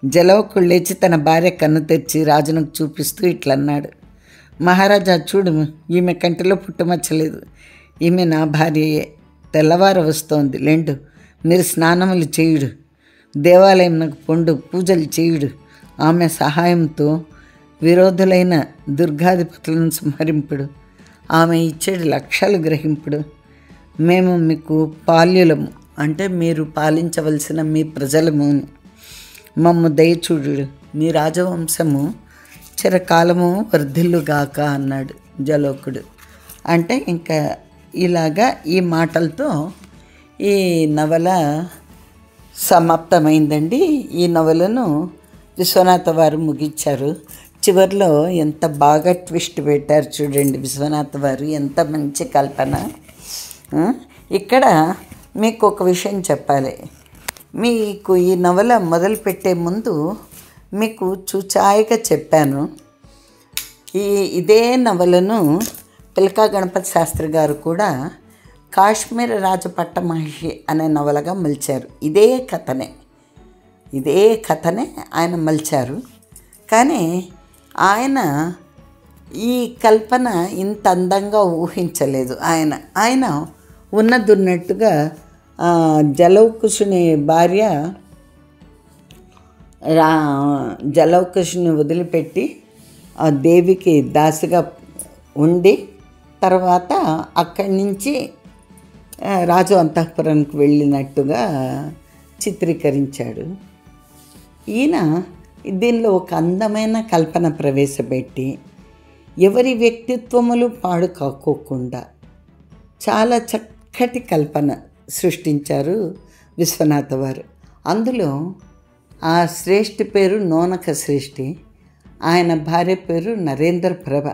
జలౌకుడు లేచి తన భార్య కన్ను తెరిచి రాజునకు చూపిస్తూ ఇట్లన్నాడు, మహారాజా చూడు, ఈమె కంటిలో పుట్టుమచ్చలేదు, ఈమె నా భార్యయే. తెల్లవార వస్తోంది, లేండు, మీరు స్నానములు చేయుడు, దేవాలయంకు పొండు, పూజలు చేయుడు. ఆమె సహాయంతో విరోధులైన దుర్గాధిపతులను సంహరింపుడు, ఆమె ఇచ్చేడు లక్షలు గ్రహింపుడు. మేము మీకు పాల్యులము, అంటే మీరు పాలించవలసిన మీ ప్రజలము, మమ్ము దయచూడు, మీ రాజవంశము చిరకాలము వర్ధిల్లుగాక అన్నాడు జలౌకుడు. అంటే ఇంకా ఇలాగా ఈ మాటలతో ఈ నవల సమాప్తమైందండి. ఈ నవలను విశ్వనాథ వారు ముగించారు. చివరిలో ఎంత బాగా ట్విస్ట్ పెట్టారు చూడండి విశ్వనాథ వారు, ఎంత మంచి కల్పన. ఇక్కడ మీకు ఒక విషయం చెప్పాలి. మీకు ఈ నవల మొదలుపెట్టే ముందు మీకు చూచాయిగా చెప్పాను, ఇదే నవలను పిల్కా గణపతి శాస్త్రి గారు కూడా కాశ్మీర రాజ పట్టమహిషి అనే నవలగా మలిచారు. ఇదే కథనే ఆయన మలిచారు. కానీ ఆయన ఈ కల్పన ఇంత అందంగా ఊహించలేదు. ఆయన ఉన్నట్టుగా జలౌకుశుని భార్య జలౌకుశుని వదిలిపెట్టి ఆ దేవికి దాసిగా ఉండి తర్వాత అక్కడి నుంచి రాజు అంతఃపురానికి వెళ్ళినట్టుగా చిత్రీకరించాడు. ఈయన దీనిలో ఒక అందమైన కల్పన ప్రవేశపెట్టి ఎవరి వ్యక్తిత్వములు పాడు కాకోకుండా చాలా చక్కటి కల్పన సృష్టించారు విశ్వనాథ వారు. అందులో ఆ శ్రేష్ఠి పేరు నోనక శ్రేష్ఠి, ఆయన భార్య పేరు నరేంద్ర ప్రభ.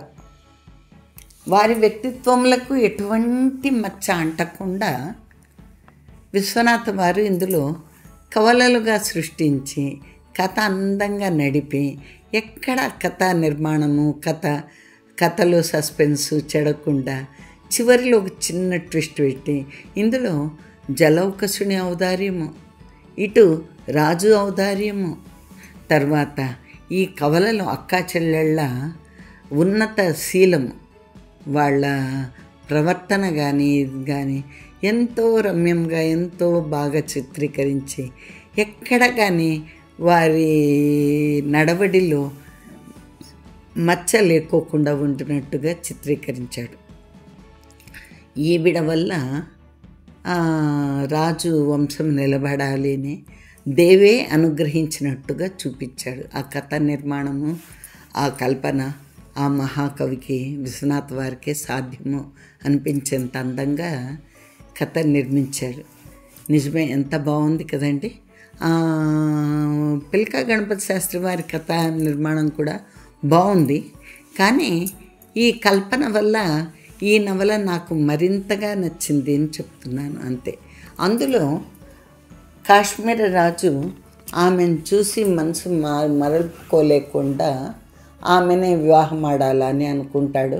వారి వ్యక్తిత్వములకు ఎటువంటి మచ్చ అంటకుండా విశ్వనాథ వారు ఇందులో కవలలుగా సృష్టించి కథ అందంగా నడిపి ఎక్కడ కథా నిర్మాణము కథలో సస్పెన్సు చెడకుండా చివరిలో ఒక చిన్న ట్విస్ట్ పెట్టి ఇందులో జలౌకసుని ఔదార్యము, ఇటు రాజు ఔదార్యము, తర్వాత ఈ కవలలో అక్కా చెల్లెళ్ళ ఉన్నత శీలము, వాళ్ళ ప్రవర్తన కానీ ఎంతో రమ్యంగా ఎంతో బాగా చిత్రీకరించి ఎక్కడ కానీ వారి నడవడిలో మచ్చ లేకోకుండా ఉంటున్నట్టుగా చిత్రీకరించాడు. ఈవిడ వల్ల రాజు వంశం నిలబడాలి అని దేవే అనుగ్రహించినట్టుగా చూపించాడు. ఆ కథ నిర్మాణము, ఆ కల్పన ఆ మహాకవికి విశ్వనాథ్ వారికే సాధ్యము అనిపించేంత అందంగా కథ నిర్మించాడు. నిజమే, ఎంత బాగుంది కదండి. పిల్కా గణపతి శాస్త్రి వారి కథ నిర్మాణం కూడా బాగుంది. కానీ ఈ కల్పన వల్ల ఈ నవల నాకు మరింతగా నచ్చింది అని చెప్తున్నాను అంతే. అందులో కాశ్మీర రాజు ఆమెను చూసి మనసు మరలుకోలేకుండా ఆమెనే వివాహం ఆడాలని అనుకుంటాడు.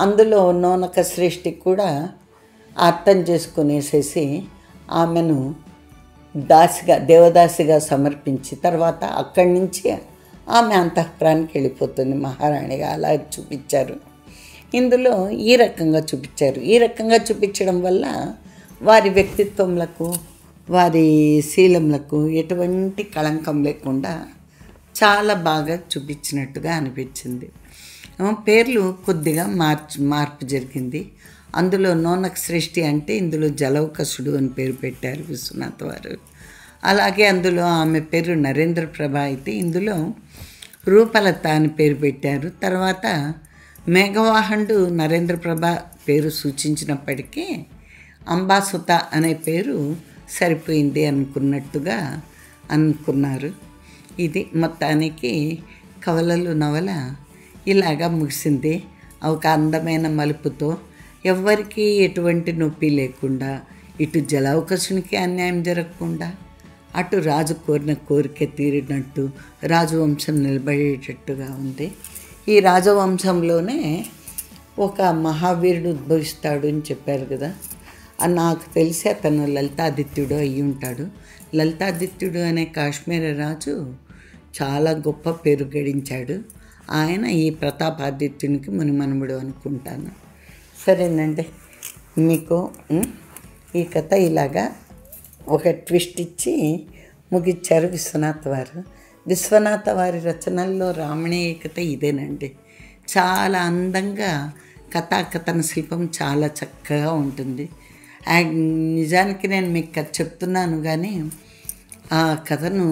అందులో నోనక శ్రేష్ఠి కూడా అర్థం చేసుకునేసేసి ఆమెను దేవదాసిగా సమర్పించి తర్వాత అక్కడి నుంచి ఆమె అంతఃపురానికి వెళ్ళిపోతుంది మహారాణిగా. అలా చూపించారు. ఇందులో ఈ రకంగా చూపించడం వల్ల వారి వ్యక్తిత్వములకు వారి శీలములకు ఎటువంటి కళంకం లేకుండా చాలా బాగా చూపించినట్టుగా అనిపించింది. పేర్లు కొద్దిగా మార్పు జరిగింది. అందులో నోనక శ్రేష్ఠి అంటే ఇందులో జలౌకసుడు అని పేరు పెట్టారు విశ్వనాథ్ వారు. అలాగే అందులో ఆమె పేరు నరేంద్ర ప్రభ అయితే ఇందులో రూపలత అని పేరు పెట్టారు. తర్వాత మేఘవాహనుడు నరేంద్ర ప్రభ పేరు సూచించినప్పటికీ అంబాసుత అనే పేరు సరిపోయింది అనుకున్నారు. ఇది మొత్తానికి కవలలు నవల ఇలాగా ముగిసింది. ఒక అందమైన మలుపుతో ఎవ్వరికీ ఎటువంటి నొప్పి లేకుండా, ఇటు జలౌకసునికి అన్యాయం జరగకుండా, అటు రాజు కోరిన కోరిక తీరినట్టు రాజువంశం నిలబడేటట్టుగా ఉంది. ఈ రాజవంశంలోనే ఒక మహావీరుడు ఉద్భవిస్తాడు అని చెప్పారు కదా. నాకు తెలిసి అతను లలితాదిత్యుడు అయి ఉంటాడు. లలితాదిత్యుడు అనే కాశ్మీర రాజు చాలా గొప్ప పేరు గడించాడు. ఆయన ఈ ప్రతాపాదిత్యునికి మునిమనుముడు అనుకుంటాను. సరేనండి, మీకు ఈ కథ ఇలాగా ఒక ట్విస్ట్ ఇచ్చి ముగిచ్చారు విశ్వనాథ్ వారు. విశ్వనాథ వారి రచనల్లో రామణీయ కథ ఇదేనండి. చాలా అందంగా కథాకథన శిల్పం చాలా చక్కగా ఉంటుంది. నిజానికి నేను మీకు కథ చెప్తున్నాను కానీ ఆ కథను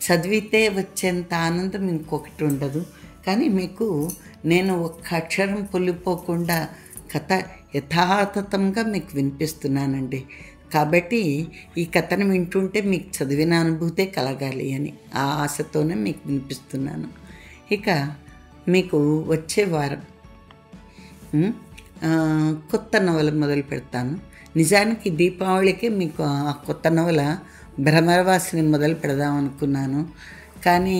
చదివితే వచ్చేంత ఆనందం ఇంకొకటి ఉండదు. కానీ మీకు నేను ఒక్క అక్షరం పొల్లిపోకుండా కథ యథాతథంగా మీకు వినిపిస్తున్నానండి. కాబట్టి ఈ కథను వింటుంటే మీకు చదివిన అనుభూతే కలగాలి అని ఆ ఆశతోనే మీకు వినిపిస్తున్నాను. ఇక మీకు వచ్చే వారం కొత్త నవల మొదలు పెడతాను. నిజానికి దీపావళికి మీకు ఆ కొత్త నవల భ్రమరవాసిని మొదలు పెడదాం అనుకున్నాను. కానీ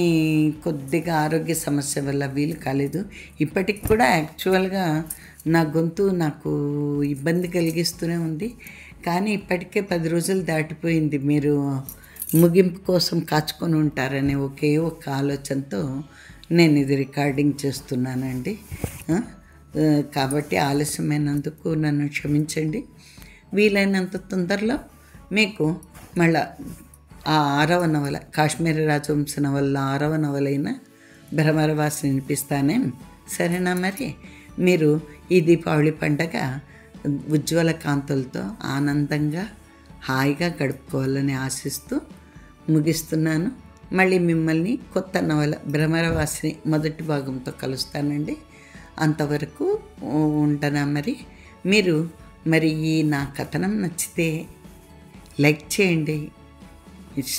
కొద్దిగా ఆరోగ్య సమస్య వల్ల వీలు కాలేదు. ఇప్పటికి కూడా యాక్చువల్గా నా గొంతు నాకు ఇబ్బంది కలిగిస్తూనే ఉంది. కానీ ఇప్పటికే 10 రోజులు దాటిపోయింది. మీరు ముగింపు కోసం కాచుకొని ఉంటారనే ఒకే ఒక ఆలోచనతో నేను ఇది రికార్డింగ్ చేస్తున్నానండి. కాబట్టి ఆలస్యమైనందుకు నన్ను క్షమించండి. వీలైనంత తొందరలో మీకు మళ్ళా ఆ 6వ నవల, కాశ్మీర రాజవంశ నవల 6వ నవలైన భ్రమరవాసిని వినిపిస్తానే. సరేనా? మరి మీరు ఈ దీపావళి పండగ ఉజ్వల కాంతులతో ఆనందంగా హాయిగా గడుపుకోవాలని ఆశిస్తూ ముగిస్తున్నాను. మళ్ళీ మిమ్మల్ని కొత్త నవల భ్రమరవాసిని మొదటి భాగంతో కలుస్తానండి. అంతవరకు ఉంటానా? మీరు ఈ నా కథనం నచ్చితే లైక్ చేయండి,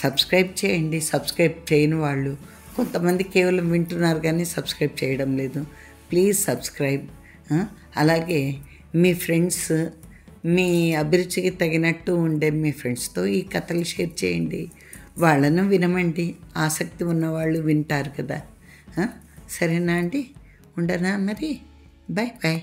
సబ్స్క్రైబ్ చేయండి. సబ్స్క్రైబ్ చేయని వాళ్ళు కొంతమంది కేవలం వింటున్నారు కానీ సబ్స్క్రైబ్ చేయడం లేదు. Please subscribe. అలాగే మీ ఫ్రెండ్స్, మీ అభిరుచికి తగినట్టు ఉండే మీ ఫ్రెండ్స్తో ఈ కథలు షేర్ చేయండి. వాళ్ళను వినమండి. ఆసక్తి ఉన్నవాళ్ళు వింటారు కదా. సరేనా అండి? ఉండనా? Bye bye.